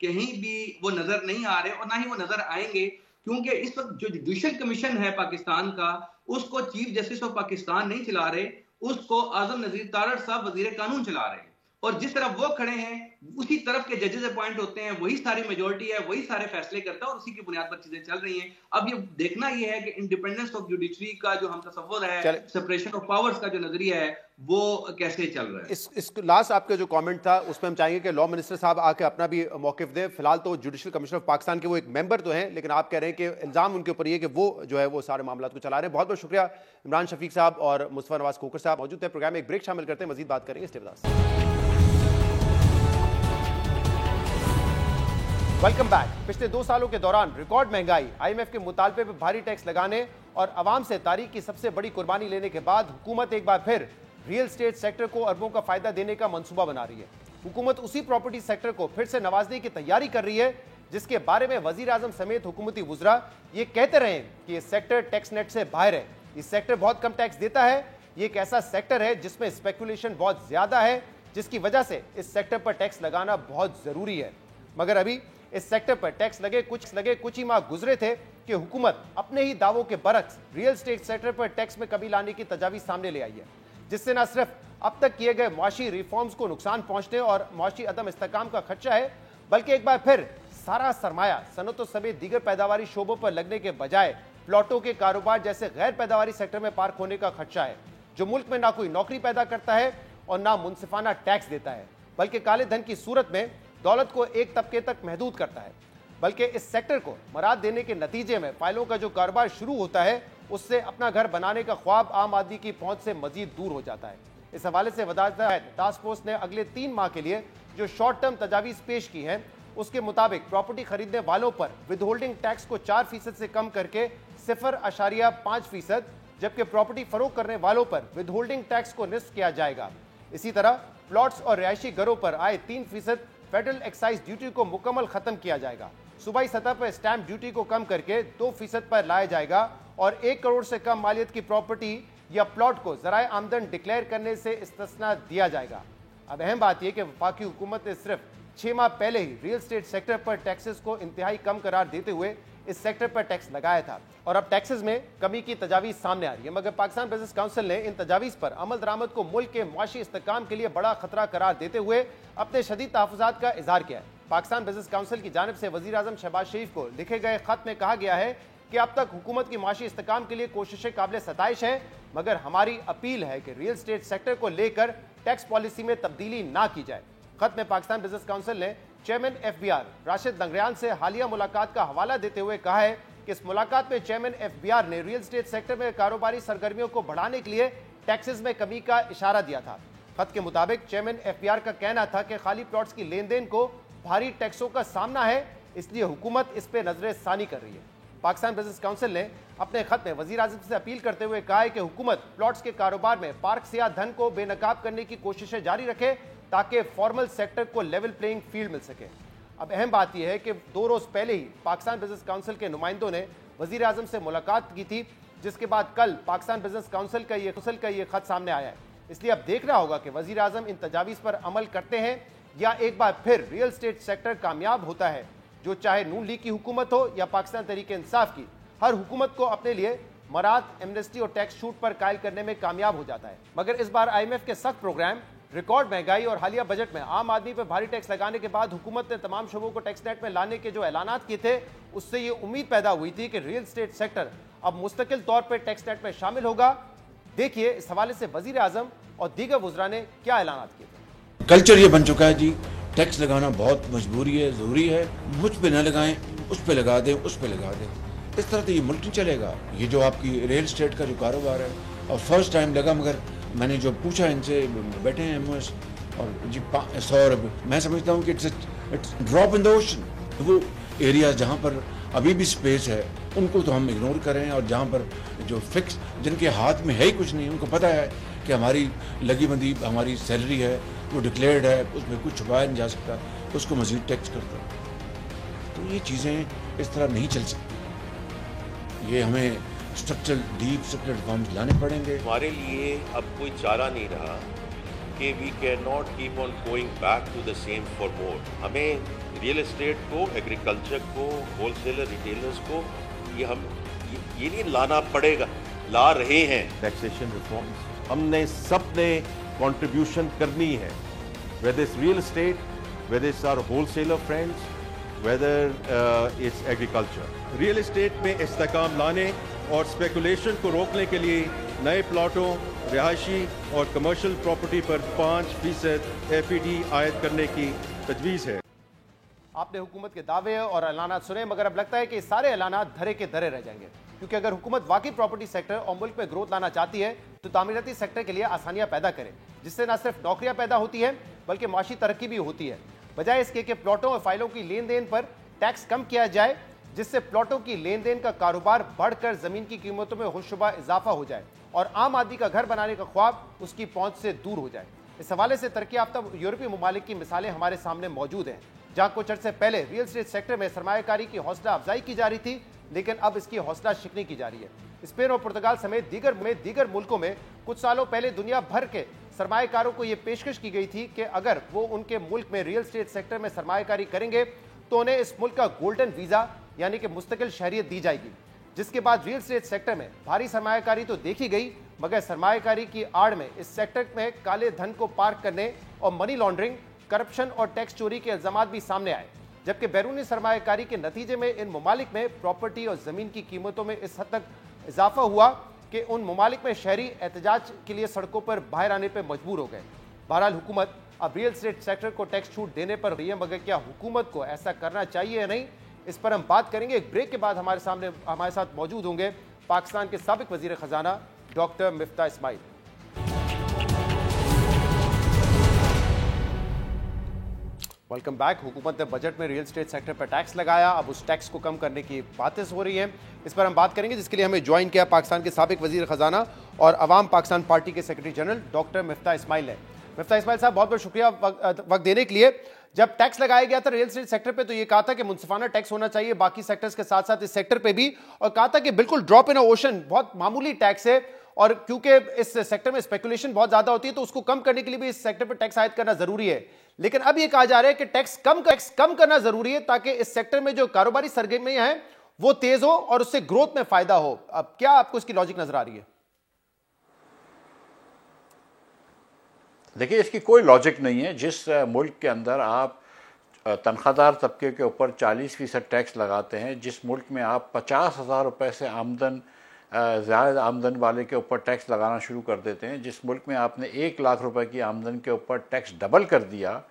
कहीं भी वो नजर नहीं आ रहे और ना ही वो नजर आएंगे, क्योंकि इस वक्त जो जुडिशल कमीशन है पाकिस्तान का, उसको चीफ जस्टिस ऑफ पाकिस्तान नहीं चला रहे, उसको आजम नजीर तारड़ साहब वजीर कानून चला रहे हैं। और जिस तरफ वो खड़े हैं उसी तरफ के जजेस अपॉइंट होते हैं, वही सारी मेजोरिटी है, वही सारे फैसले करता है और उसी की बुनियाद पर चीजें चल रही हैं। अब ये देखना ये है कि इंडिपेंडेंस ऑफ जुडिशरी का जो हम तसव्वुर है, सेपरेशन ऑफ पावर्स का जो नजरिया है, वो कैसे चल रहा है। इस लास्ट आपका जो कमेंट था उसमें हम चाहेंगे कि लॉ मिनिस्टर साहब आके अपना भी मौकिफ दे। फिलहाल तो जुडिशल कमीशन ऑफ पाकिस्तान के वो एक मेंबर तो हैं, लेकिन आप कह रहे हैं कि इल्जाम उनके ऊपर ये कि वो जो है वो सारे मामला को चला रहे हैं। बहुत बहुत शुक्रिया इमरान शफीक साहब और मुस्तफा नवाज खोखर साहब मौजूद है प्रोग्राम में। एक ब्रेक शामिल करते हैं, मजीद बात करेंगे। Stay with us. Welcome back. पिछले 2 सालों के दौरान रिकॉर्ड महंगाई, आईएमएफ के मुतालबे पर भारी टैक्स लगाने और अवाम से तारीख की सबसे बड़ी कुर्बानी लेने के बाद हुकूमत एक बार फिर रियल एस्टेट सेक्टर को अरबों का फायदा देने का मंसूबा बना रही है। हुकूमत उसी प्रॉपर्टी सेक्टर को फिर से नवाजने की तैयारी कर रही है जिसके बारे में वजीर आजम समेत हुकूमती वुज़रा ये कहते रहे कि ये सेक्टर टैक्स नेट से बाहर है, ये सेक्टर बहुत कम टैक्स देता है, ये एक ऐसा सेक्टर है जिसमें स्पेकुलेशन बहुत ज्यादा है, जिसकी वजह से इस सेक्टर पर टैक्स लगाना बहुत जरूरी है। मगर अभी इस सेक्टर पर टैक्स लगे कुछ ही माह गुजरे थे कि हुकूमत अपने ही दावों के बरक्स रियल एस्टेट सेक्टर पर टैक्स में कमी लाने की तजावीज सामने ले आई है, जिससे न सिर्फ अब तक किए गए मुआशी रिफॉर्म्स को नुकसान पहुंचने और मुआशी अदम इस्तेहकाम का खदशा है, बल्कि एक बार फिर सारा सरमाया सनतों समेत दीगर पैदावारी शोबों पर लगने के बजाय प्लॉटों के कारोबार जैसे गैर पैदावारी सेक्टर में पार्क होने का खदशा है, जो मुल्क में ना कोई नौकरी पैदा करता है और ना मुनसिफाना टैक्स देता है, बल्कि काले धन की सूरत में दौलत को एक तबके तक महदूद करता है। बल्कि इस सेक्टर को मराद देने के नतीजे में फाइलों का जो कारोबार शुरू होता है उससे अपना घर बनाने का ख्वाब आम आदमी की पहुंच से मजीद दूर हो जाता है। इस हवाले से वजारत टास्क फोर्स ने अगले 3 माह के लिए जो शॉर्ट टर्म तजावीज़ पेश की हैं, उसके मुताबिक प्रॉपर्टी खरीदने वालों पर विद होल्डिंग टैक्स को 4% से कम करके 0.5%, जबकि प्रॉपर्टी फरोख्त करने वालों पर विद होल्डिंग टैक्स को निस्फ किया जाएगा। इसी तरह प्लॉट्स और रिहायशी घरों पर आए 3% फेडरल एक्साइज ड्यूटी को मुकम्मल खत्म किया जाएगा। सूबाई सतह पर स्टैंप ड्यूटी को कम करके 2% पर लाया जाएगा और 1 करोड़ से कम मालियत की प्रॉपर्टी या प्लॉट को ज़राए आमदन डिक्लेयर करने से इस्तिस्ना दिया जाएगा। अब अहम बात यह कि वफाकी हुकूमत ने सिर्फ 6 माह पहले ही रियल एस्टेट सेक्टर पर टैक्सेस को इंतहाई कम करार देते हुए इस सेक्टर पर टैक्स लगाया था और अब टैक्सेस में कमी की तजावीज़ सामने आ रही है। मगर पाकिस्तान बिजनेस काउंसिल ने इन तजावीज़ पर अमल दरामद को मुल्क के मुआशी इस्तेहकाम के लिए बड़ा खतरा करार देते हुए अपने शदीद तहफ़्फ़ुज़ात का इजहार किया है। पाकिस्तान बिजनेस काउंसिल की जानिब से वज़ीर आज़म शहबाज शरीफ को लिखे गए खत में कहा गया है कि अब तक हुकूमत की मुआशी इस्तेहकाम के लिए कोशिशें काबिल सताइश है, मगर हमारी अपील है कि रियल एस्टेट सेक्टर को लेकर टैक्स पॉलिसी में तब्दीली ना की जाए। खत में पाकिस्तान बिजनेस काउंसिल ने चेयरमैन FBR राशिद लंगरियान से हालिया मुलाकात का हवाला देते हुए कहा है कि इस मुलाकात में चेयरमैन FBR ने रियल एस्टेट सेक्टर में कारोबारी सरगर्मियों को बढ़ाने के लिए टैक्सेस में कमी का इशारा दिया था। खत के मुताबिक चेयरमैन FBR का कहना था कि खाली प्लॉट्स की लेन देन को भारी टैक्सों का सामना है, इसलिए हुकूमत इस पर नजर सानी कर रही है। पाकिस्तान बिजनेस काउंसिल ने अपने खत में वज़ीर आज़म से अपील करते हुए कहा है कि हुकूमत प्लॉट्स के कारोबार में पार्क सिया धन को बेनकाब करने की कोशिशें जारी रखे ताकि फॉर्मल सेक्टर को लेवल प्लेइंग फील्ड मिल सके। अब अहम बात यह है कि 2 रोज पहले ही पाकिस्तान बिजनेस काउंसिल के नुमाइंदों ने वज़ीर आज़म से मुलाकात की थी, जिसके बाद कल पाकिस्तान बिजनेस काउंसिल का ये खत सामने आया है। इसलिए अब देखना होगा कि वज़ीर आज़म इन तजावीज़ पर अमल करते हैं या एक बार फिर रियल एस्टेट सेक्टर कामयाब होता है, जो चाहे नून लीग की हुकूमत हो या पाकिस्तान तहरीक इंसाफ की, हर हुकूमत को अपने लिए मराद, एमनेस्टी और टैक्स छूट पर कायल करने में कामयाब हो जाता है। मगर इस बार IMF के सख्त प्रोग्राम रिकॉर्ड महंगाई और हालिया बजट में आम आदमी पर भारी टैक्स लगाने के बाद हुकूमत ने तमाम शोबों को टैक्स नेट में लाने के जो ऐलानात किए थे, उससे ये उम्मीद पैदा हुई थी कि रियल एस्टेट सेक्टर अब मुस्तकिल तौर पर टैक्स नेट में शामिल होगा। देखिए इस हवाले से वजीर आजम और दीगर वुज़रा ने क्या ऐलानात किए थे। कल्चर ये बन चुका है जी, टैक्स लगाना बहुत मजबूरी है, जरूरी है, मुझ पे ना लगाएं, उस पे लगा दें, उस पे लगा दें। इस तरह तो ये मुल्क नहीं चलेगा। ये जो आपकी रियल एस्टेट का जो कारोबार है, और फर्स्ट टाइम लगा, मगर मैंने जो पूछा इनसे, बैठे हैं एमओएस और जी 100 अरब, मैं समझता हूँ कि it's drop in the ocean. वो एरिया जहाँ पर अभी भी स्पेस है उनको तो हम इग्नोर करें, और जहाँ पर जो फिक्स, जिनके हाथ में है ही कुछ नहीं, उनको पता है कि हमारी लगी बंदी हमारी सैलरी है, वो डिक्लेयर्ड है, उसमें कुछ छुपाया नहीं जा सकता, उसको मजीद टैक्स करता है। तो ये चीज़ें इस तरह नहीं चल सकती। ये हमें स्ट्रक्चरल डीप स्ट्रक्चरल रिफॉर्म्स लाने पड़ेंगे। हमारे लिए अब कोई चारा नहीं रहा कि we can not keep on going back to the same for more. हमें रियल एस्टेट को, एग्रीकल्चर को, होलसेलर रिटेलर्स को ये नहीं लाना पड़ेगा, ला रहे हैं। टैक्सेशन रिफॉर्म्स हमने सबने कंट्रीब्यूशन करनी है, whether it's real estate, whether it's our wholesaler friends, whether it's agriculture. Real estate में इस्तेहकाम लाने और स्पेकुलेशन को रोकने के लिए नए प्लॉटों, रिहायशी और कमर्शियल प्रॉपर्टी पर 5% FED आयद करने की तजवीज़ है। आपने हुकूमत के दावे और ऐलानात सुने, मगर अब लगता है कि सारे ऐलानात धरे के धरे रह जाएंगे, क्योंकि अगर हुकूमत वाकई प्रॉपर्टी सेक्टर और मुल्क में ग्रोथ लाना चाहती है तो तामीराती सेक्टर के लिए आसानियां पैदा करे, जिससे न सिर्फ नौकरियां पैदा होती है बल्कि माशी तरक्की भी होती है। बजाय इसके कि प्लॉटों और फाइलों की लेन देन पर टैक्स कम किया जाए, जिससे प्लॉटों की लेन देन का कारोबार बढ़कर जमीन की कीमतों में होशरुबा इजाफा हो जाए और आम आदमी का घर बनाने का ख्वाब उसकी पहुंच से दूर हो जाए। इस हवाले से तरक्की याफ्ता यूरोपीय ममालिक की मिसालें हमारे सामने मौजूद हैं, जहां कुछ अर्से पहले रियल एस्टेट सेक्टर में सरमायाकारी की हौसला अफजाई की जा रही थी, लेकिन अब इसकी हौसला शिकनी की जा रही है। स्पेन और पुर्तगाल समेत दीगर मुल्कों में कुछ सालों पहले दुनिया भर के सरमायाकारों को यह पेशकश की गई थी कि अगर वो उनके मुल्क में रियल एस्टेट सेक्टर में सरमायाकारी करेंगे तो उन्हें इस मुल्क का गोल्डन वीजा यानी कि मुस्तकिल शहरियत दी जाएगी। जिसके बाद रियल एस्टेट सेक्टर में भारी सरमायाकारी तो देखी गई, मगर सरमायाकारी की आड़ में इस सेक्टर में काले धन को पार्क करने और मनी लॉन्ड्रिंग, करप्शन और टैक्स चोरी के इल्जामात भी सामने आए, जबकि बैरूनी सरमायाकारी के नतीजे में इन ममालिक में प्रॉपर्टी और जमीन की कीमतों में इस हद तक इजाफा हुआ कि उन ममालिक में शहरी एहतजाज के लिए सड़कों पर बाहर आने पर मजबूर हो गए। बहरहाल हुकूमत अब रियल एस्टेट सेक्टर को टैक्स छूट देने पर रही है, मगर क्या हुकूमत को ऐसा करना चाहिए या नहीं, इस पर हम बात करेंगे। एक ब्रेक के बाद हमारे साथ मौजूद होंगे पाकिस्तान के साबिक वजीर खजाना doctor Miftah Ismail. Welcome back. हुकूमत ने बजट में रियल एस्टेट सेक्टर पर टैक्स लगाया, अब उस टैक्स को कम करने की बातें हो रही हैं, इस पर हम बात करेंगे, जिसके लिए हमें ज्वाइन किया पाकिस्तान के साबिक वजीर खजाना और अवाम पाकिस्तान पार्टी के secretary general doctor Miftah Ismail ने। मिफ्ता इस्माइल साहब, बहुत बहुत शुक्रिया वक्त देने के लिए। जब टैक्स लगाया गया था रियल एस्टेट सेक्टर पे तो ये कहा था कि मुनसिफाना टैक्स होना चाहिए बाकी सेक्टर्स के साथ साथ इस सेक्टर पे भी, और कहा था कि बिल्कुल ड्रॉप इन ओशन, बहुत मामूली टैक्स है, और क्योंकि इस सेक्टर में स्पेकुलेशन बहुत ज्यादा होती है तो उसको कम करने के लिए भी इस सेक्टर पर टैक्स आयद करना जरूरी है। लेकिन अब यह कहा जा रहा है कि टैक्स कम करना जरूरी है ताकि इस सेक्टर में जो कारोबारी सरगर्मियां हैं वो तेज हो और उससे ग्रोथ में फायदा हो। अब क्या आपको इसकी लॉजिक नजर आ रही है? देखिए, इसकी कोई लॉजिक नहीं है। जिस मुल्क के अंदर आप तनख्वाहदार तबके के ऊपर 40% टैक्स लगाते हैं, जिस मुल्क में आप 50,000 रुपये से ज़्यादा आमदन वाले के ऊपर टैक्स लगाना शुरू कर देते हैं, जिस मुल्क में आपने 1 लाख रुपए की आमदन के ऊपर टैक्स डबल कर दिया,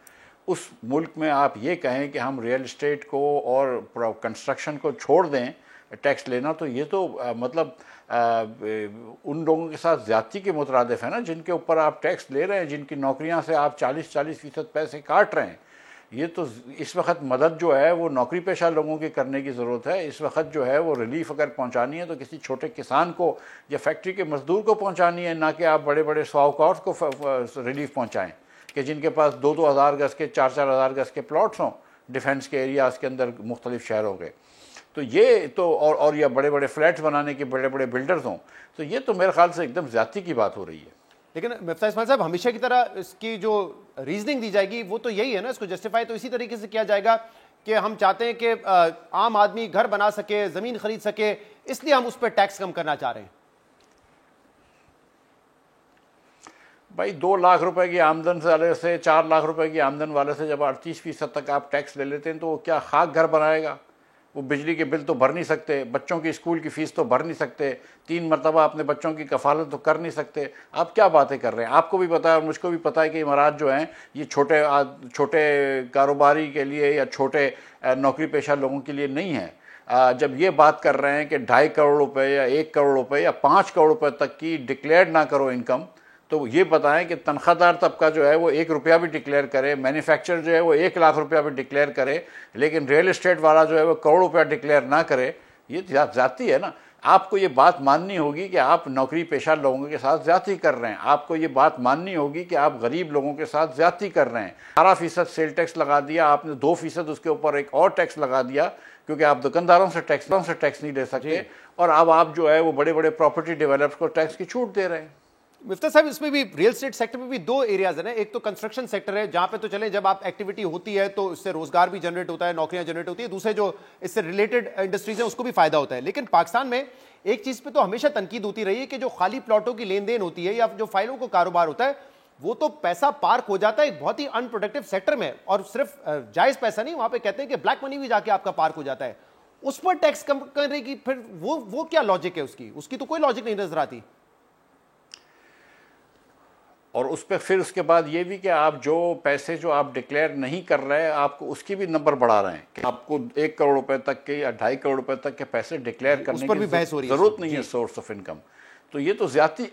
उस मुल्क में आप ये कहें कि हम रियल एस्टेट को और कंस्ट्रक्शन को छोड़ दें टैक्स लेना, तो ये तो मतलब उन लोगों के साथ ज़्यादती के मुतरादिफ है ना, जिनके ऊपर आप टैक्स ले रहे हैं, जिनकी नौकरियां से आप 40% पैसे काट रहे हैं। ये तो इस वक्त मदद जो है वो नौकरी पेशा लोगों की करने की ज़रूरत है। इस वक्त जो है वो रिलीफ अगर पहुंचानी है तो किसी छोटे किसान को या फैक्ट्री के मजदूर को पहुंचानी है, ना कि आप बड़े बड़े साहूकारों को रिलीफ पहुंचाएं कि जिनके पास 2-2 हज़ार गज़ के 4-4 हज़ार गज़ के प्लॉट्स हों डिफेंस के एरियाज़ के अंदर मुख्तलिफ शहरों के। तो ये तो और या बड़े बड़े फ्लैट्स बनाने के बड़े बड़े बिल्डर्स हों, तो ये तो मेरे ख्याल से एकदम ज़्यादती की बात हो रही है। लेकिन मिफ्ता इस्माइल साहब, हमेशा की तरह इसकी जो रीजनिंग दी जाएगी वो तो यही है ना, इसको जस्टिफाई तो इसी तरीके से किया जाएगा कि हम चाहते हैं कि आम आदमी घर बना सके, जमीन खरीद सके, इसलिए हम उस पर टैक्स कम करना चाह रहे हैं। भाई 2 लाख रुपए की आमदन वाले से, 4 लाख रुपए की आमदन वाले से जब 38% तक आप टैक्स ले लेते हैं तो वो क्या खाक घर बनाएगा? वो बिजली के बिल तो भर नहीं सकते, बच्चों की स्कूल की फ़ीस तो भर नहीं सकते, 3 मरतबा अपने बच्चों की कफालत तो कर नहीं सकते। आप क्या बातें कर रहे हैं? आपको भी पता है और मुझको भी पता है कि इमारात जो हैं ये छोटे कारोबारी के लिए या छोटे नौकरी पेशा लोगों के लिए नहीं है। जब ये बात कर रहे हैं कि 2.5 करोड़ रुपए या 1 करोड़ रुपए या 5 करोड़ रुपए तक की डिक्लेयर ना करो इनकम, तो ये बताएं कि तनख्वाहदार तबका जो है वो 1 रुपया भी डिक्लेयर करे, मैन्युफैक्चरर जो है वो 1 लाख रुपया भी डिक्लेयर करे, लेकिन रियल एस्टेट वाला जो है वो करोड़ रुपया डिक्लेयर ना करे। ये ज्यादती है ना। आपको ये बात माननी होगी कि आप नौकरी पेशा लोगों के साथ ज्यादती कर रहे हैं। आपको ये बात माननी होगी कि आप गरीब लोगों के साथ ज्यादती कर रहे हैं। 18% सेल टैक्स लगा दिया आपने, 2% उसके ऊपर एक और टैक्स लगा दिया क्योंकि आप दुकानदारों से टैक्स नहीं ले सकते, और अब आप जो है वो बड़े बड़े प्रॉपर्टी डेवलपर्स को टैक्स की छूट दे रहे हैं। मिफ्ता साहब, इसमें भी रियल एस्टेट सेक्टर में भी 2 एरियाज है ना। एक तो कंस्ट्रक्शन सेक्टर है जहां पे तो चले जब आप एक्टिविटी होती है तो इससे रोजगार भी जनरेट होता है, नौकरियां जनरेट होती है, दूसरे जो इससे रिलेटेड इंडस्ट्रीज है उसको भी फायदा होता है। लेकिन पाकिस्तान में एक चीज पे तो हमेशा तनकीद होती रही है कि जो खाली प्लॉटों की लेन देन होती है या जो फाइलों का कारोबार होता है वो तो पैसा पार्क हो जाता है एक बहुत ही अनप्रोडक्टिव सेक्टर में, और सिर्फ जायज पैसा नहीं, वहां पे कहते हैं कि ब्लैक मनी भी जाके आपका पार्क हो जाता है। उस पर टैक्स कम करने की फिर वो क्या लॉजिक है? उसकी तो कोई लॉजिक नहीं नजर आती। और उस पर फिर उसके बाद ये भी कि आप जो पैसे जो आप डिक्लेयर नहीं कर रहे हैं आपको उसकी भी नंबर बढ़ा रहे हैं कि आपको 1 करोड़ रुपए तक के या 2.5 करोड़ रुपए तक के पैसे डिक्लेयर करने की जरूरत नहीं है सोर्स ऑफ इनकम। तो ये तो ज्यादती,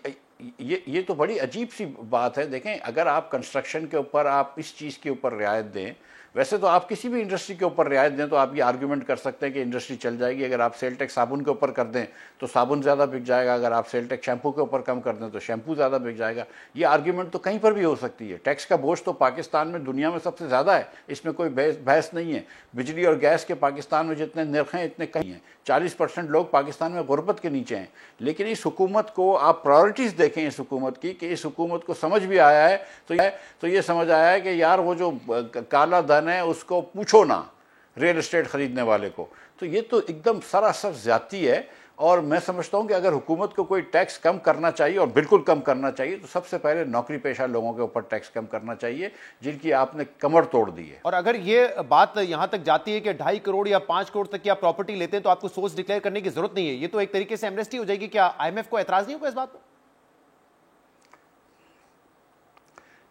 ये तो बड़ी अजीब सी बात है। देखें, अगर आप कंस्ट्रक्शन के ऊपर आप इस चीज़ के ऊपर रियायत दें, वैसे तो आप किसी भी इंडस्ट्री के ऊपर रियायत दें तो आप ये आर्गूमेंट कर सकते हैं कि इंडस्ट्री चल जाएगी। अगर आप सेल टैक्स साबुन के ऊपर कर दें तो साबुन ज़्यादा बिक जाएगा, अगर आप सेल टैक्स शैम्पू के ऊपर कम कर दें तो शैम्पू ज़्यादा बिक जाएगा। ये आर्गूमेंट तो कहीं पर भी हो सकती है। टैक्स का बोझ तो पाकिस्तान में दुनिया में सबसे ज़्यादा है, इसमें कोई बहस नहीं है। बिजली और गैस के पाकिस्तान में जितने निर्ख हैं इतने कहीं हैं। 40% लोग पाकिस्तान में गुर्बत के नीचे हैं। लेकिन इस हुकूमत को आप प्रायोरिटीज़ देखें इस हुकूमत की, कि इस हुकूमत को समझ भी आया है तो ये समझ आया है कि यार वो जो काला धन है उसको पूछो ना रियल एस्टेट खरीदने वाले को। तो ये तो एकदम सरासर ज्यादती है। और मैं समझता हूं कि अगर हुकूमत को कोई टैक्स कम करना चाहिए और बिल्कुल कम करना चाहिए तो सबसे पहले नौकरी पेशा लोगों के ऊपर टैक्स कम करना चाहिए जिनकी आपने कमर तोड़ दी है। और अगर ये बात यहां तक जाती है कि 2.5 करोड़ या 5 करोड़ तक की आप प्रॉपर्टी लेते हैं तो आपको सोर्स डिक्लेयर करने की जरूरत नहीं है, ये तो एक तरीके से एमनेस्टी हो जाएगी। क्या IMF को एतराज नहीं होगा इस बात पर?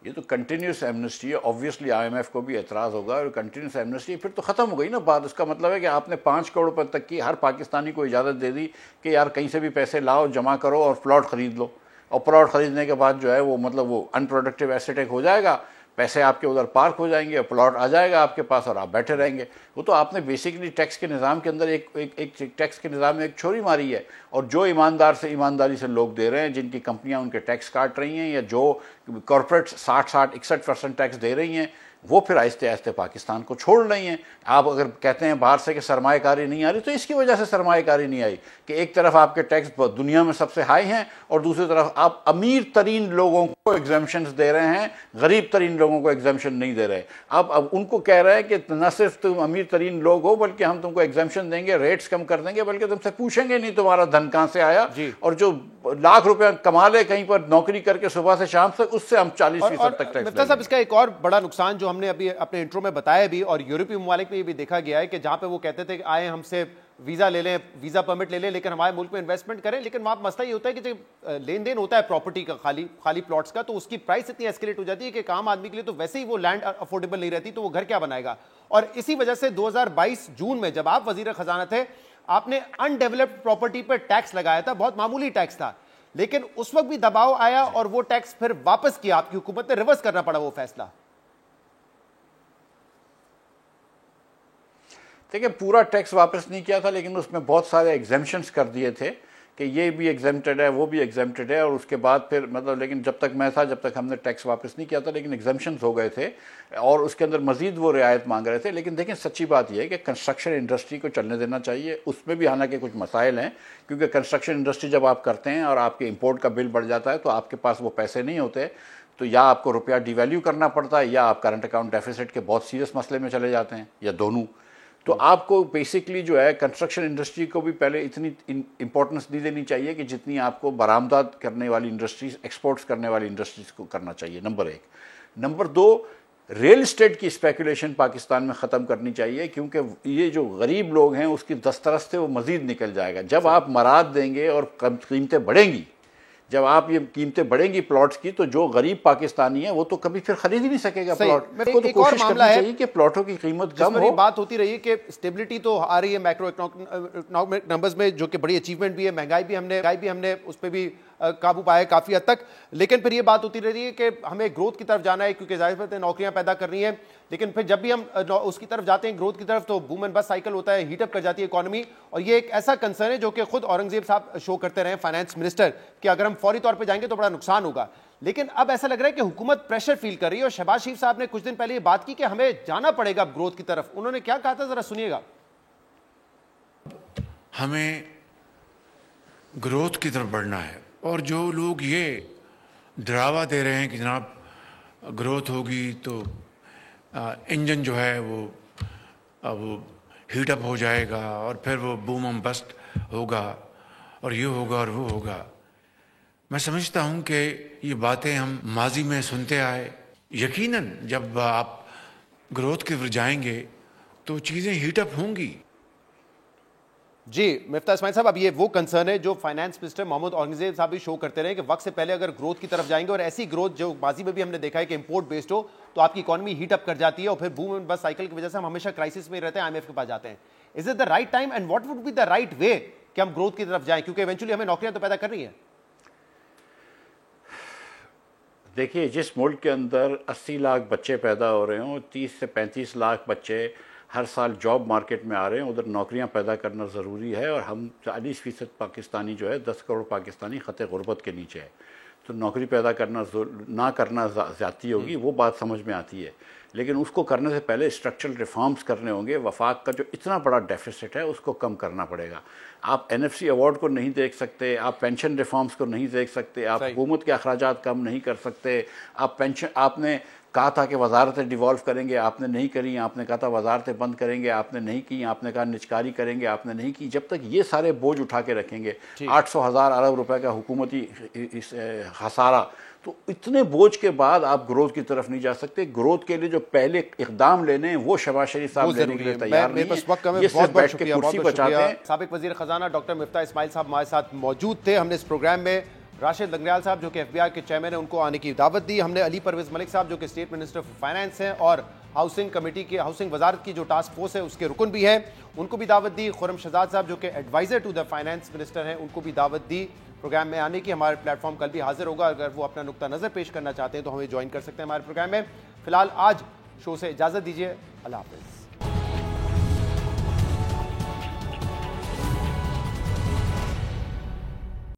ये तो कंटिन्यूस एमनेस्टी है। ऑब्वियसली IMF को भी एतराज़ होगा, और कंटिन्यूस एमनेस्टी फिर तो ख़त्म हो गई ना बात। उसका मतलब है कि आपने 5 करोड़ रुपये तक की हर पाकिस्तानी को इजाज़त दे दी कि यार कहीं से भी पैसे लाओ, जमा करो और प्लॉट ख़रीद लो। और प्लॉट ख़रीदने के बाद जो है वो मतलब वो अनप्रोडक्टिव एसेट एक हो जाएगा, पैसे आपके उधर पार्क हो जाएंगे, प्लॉट आ जाएगा आपके पास और आप बैठे रहेंगे। वो तो आपने बेसिकली टैक्स के निज़ाम के अंदर एक टैक्स के निज़ाम में एक छोरी मारी है। और जो ईमानदारी से लोग दे रहे हैं, जिनकी कंपनियां उनके टैक्स काट रही हैं, या जो कॉर्पोरेट 60-61% टैक्स दे रही हैं, वो फिर आहिस्ते आहिस्ते पाकिस्तान को छोड़ रही हैं। आप अगर कहते हैं बाहर से कि सरमाएकारी नहीं आ रही, तो इसकी वजह से सरमाएकारी नहीं आई कि एक तरफ आपके टैक्स दुनिया में सबसे हाई हैं और दूसरी तरफ आप अमीर तरीन लोगों को एग्जाम्पशंस दे रहे हैं, गरीब तरीन लोगों को एग्जाम्पशन नहीं दे रहे। अब उनको कह रहे हैं कि न सिर्फ तुम अमीर तरीन लोग हो बल्कि हम तुमको एग्जाम्पशन देंगे, रेट्स कम कर देंगे, बल्कि तुमसे पूछेंगे नहीं तुम्हारा धन कहाँ से आया, और जो लाख रुपया कमा ले कहीं पर नौकरी करके सुबह से शाम तक, उससे हम 40% तक टैक्स। साहब, इसका एक और बड़ा नुकसान जो हमने अभी अपने इंट्रो में बताया भी, और यूरोपीय ममालिक में ये भी देखा गया है कि जहां पे वो कहते थे कि आए हमसे वीजा ले लें, वीजा परमिट ले लें, लेकिन हमारे मुल्क में इन्वेस्टमेंट करें, लेकिन वहां मसला ये होता है कि जो लेन देन होता है प्रॉपर्टी का, खाली प्लॉट्स का, तो उसकी प्राइस इतनी एस्केलेट हो जाती है कि आम आदमी के लिए तो वैसे ही वो लैंड अफोर्डेबल नहीं रहती, तो वो घर क्या बनाएगा। और इसी वजह से 2022 जून में जब आप वजीर खजाना थे, आपने अनडेवलप्ड प्रॉपर्टी पर टैक्स लगाया था, बहुत मामूली टैक्स था, लेकिन उस वक्त भी दबाव आया और वो टैक्स फिर वापस किया, आपकी हुकूमत ने रिवर्स करना पड़ा वो फैसला। देखिए, पूरा टैक्स वापस नहीं किया था, लेकिन उसमें बहुत सारे एग्जेम्पशंस कर दिए थे कि ये भी एग्जेम्प्टेड है, वो भी एग्जेम्प्टेड है, और उसके बाद फिर मतलब, लेकिन जब तक मैं था जब तक हमने टैक्स वापस नहीं किया था, लेकिन एग्जेम्पशंस हो गए थे और उसके अंदर मजीद वो रियायत मांग रहे थे। लेकिन देखिए, सच्ची बात यह है कि कंस्ट्रक्शन इंडस्ट्री को चलने देना चाहिए। उसमें भी हालांकि कुछ मसाइल हैं, क्योंकि कंस्ट्रक्शन इंडस्ट्री जब आप करते हैं और आपके इंपोर्ट का बिल बढ़ जाता है तो आपके पास वो पैसे नहीं होते, तो या आपको रुपया डिवैल्यू करना पड़ता है या आप करंट अकाउंट डेफिसिट के बहुत सीरियस मसले में चले जाते हैं, या दोनों। तो आपको बेसिकली जो है कंस्ट्रक्शन इंडस्ट्री को भी पहले इतनी इंपॉर्टेंस नहीं देनी चाहिए कि जितनी आपको बरामदात करने वाली इंडस्ट्रीज, एक्सपोर्ट्स करने वाली इंडस्ट्रीज को करना चाहिए, नंबर 1। नंबर 2, रियल इस्टेट की स्पेकुलेशन पाकिस्तान में ख़त्म करनी चाहिए, क्योंकि ये जो गरीब लोग हैं उसकी दस्तरस से वो मज़ीद निकल जाएगा। जब आप मराद देंगे और कीमतें बढ़ेंगी, जब आप ये कीमतें बढ़ेंगी प्लॉट्स की, तो जो गरीब पाकिस्तानी है वो तो कभी फिर खरीद ही नहीं सकेगा प्लॉट। मेरे को तो कोशिश करनी चाहिए कि प्लॉटों की कीमत कम हो। बात होती रही है कि स्टेबिलिटी तो आ रही है मैक्रो इकोनॉमिक नंबर्स में, जो कि बड़ी अचीवमेंट भी है, महंगाई भी हमने उस पर भी काबू पाया है काफी हद तक, लेकिन फिर ये बात होती रही है कि हमें ग्रोथ की तरफ जाना है, क्योंकि जाहिर बात है नौकरियां पैदा करनी है। लेकिन फिर जब भी हम उसकी तरफ जाते हैं, ग्रोथ की तरफ, तो बूम एंड बस्ट साइकिल होता है, हीटअप कर जाती है इकोनॉमी। और ये एक ऐसा कंसर्न है जो कि खुद औरंगजेब साहब शो करते रहे, फाइनेंस मिनिस्टर, कि अगर हम फौरी तौर पर जाएंगे तो बड़ा नुकसान होगा। लेकिन अब ऐसा लग रहा है कि हुकूमत प्रेशर फील कर रही है, और शहबाज शरीफ साहब ने कुछ दिन पहले ये बात की कि हमें जाना पड़ेगा ग्रोथ की तरफ। उन्होंने क्या कहा था, जरा सुनिएगा। हमें ग्रोथ की तरफ बढ़ना है, और जो लोग ये डरावा दे रहे हैं कि जनाब ग्रोथ होगी तो इंजन जो है वो हीटअप हो जाएगा और फिर वो बूम एंड बस्ट होगा और ये होगा और वो होगा, मैं समझता हूँ कि ये बातें हम माजी में सुनते आए। यकीनन जब आप ग्रोथ की तरफ जाएंगे तो चीज़ें हीटअप होंगी। जी मिफ्ता इस्माइल साहब, अब ये वो कंसर्न है जो फाइनेंस मिनिस्टर मोहम्मद औरंगजेब साहब भी शो करते रहे कि वक्त से पहले अगर ग्रोथ की तरफ जाएंगे, और ऐसी ग्रोथ जो माजी में भी हमने देखा है कि इंपोर्ट बेस्ड हो, तो आपकी इकोनॉमी हीट अप कर जाती है और फिर बूम एंड बस्ट साइकिल की वजह से हम हमेशा क्राइसिस में रहते हैं, IMF के पास जाते हैं। Is it the right time and what would be the right way कि हम ग्रोथ की तरफ जाएं, क्योंकि इवेंचुअली हमें नौकरियां तो पैदा करनी है। देखिए, जिस मुल्क के अंदर 80 लाख बच्चे पैदा हो रहे हों, 30 से 35 लाख बच्चे हर साल जॉब मार्केट में आ रहे हैं, उधर नौकरियां पैदा करना ज़रूरी है। और हम 40% पाकिस्तानी जो है, 10 करोड़ पाकिस्तानी ख़ते गुरबत के नीचे है, तो नौकरी पैदा करना ना करना ज़्यादती होगी, वो बात समझ में आती है। लेकिन उसको करने से पहले स्ट्रक्चरल रिफॉर्म्स करने होंगे। वफाक का जो इतना बड़ा डेफिसिट है उसको कम करना पड़ेगा। आप NFC अवार्ड को नहीं देख सकते, आप पेंशन रिफॉर्म्स को नहीं देख सकते, आप हुकूमत के अखराजात कम नहीं कर सकते। आप पेंशन, आपने कहा था कि वजारतें डिवॉल्व करेंगे, आपने नहीं करी। आपने कहा था वजारतें बंद करेंगे, आपने नहीं की। आपने कहा निचकारी करेंगे, आपने नहीं की। जब तक ये सारे बोझ उठा के रखेंगे, 800,000 अरब रुपए का हुकूमती खसारा, तो इतने बोझ के बाद आप ग्रोथ की तरफ नहीं जा सकते। ग्रोथ के लिए जो पहले इकदाम लेने हैं वो शहबाज शरीफ साहब लेने के लिए तैयार नहीं है। ये सिर्फ बैठ के कुर्सी बचाते हैं। साबिक वजीर खजाना डॉक्टर मिफ्ता इस्माइल साहब हमारे साथ मौजूद थे। हमने इस प्रोग्राम में राशिद लंगरियाल साहब जो कि FBI के चेयरमैन हैं, उनको आने की दावत दी। हमने अली परवेज मलिक साहब जो कि स्टेट मिनिस्टर फॉर फाइनेंस हैं और हाउसिंग कमेटी की, हाउसिंग वजारत की जो टास्क फोर्स है उसके रुकन भी हैं, उनको भी दावत दी। खुर्रम शहजाद साहब जो कि adviser to the finance minister हैं, उनको भी दावत दी प्रोग्राम में आने की। हमारे प्लेटफॉर्म कल भी हाजिर होगा, अगर वो अपना नुक्ता नज़र पेश करना चाहते हैं तो हमें ज्वाइन कर सकते हैं हमारे प्रोग्राम में। फिलहाल आज शो से इजाज़त दीजिए, अल्लाह हाफिज़।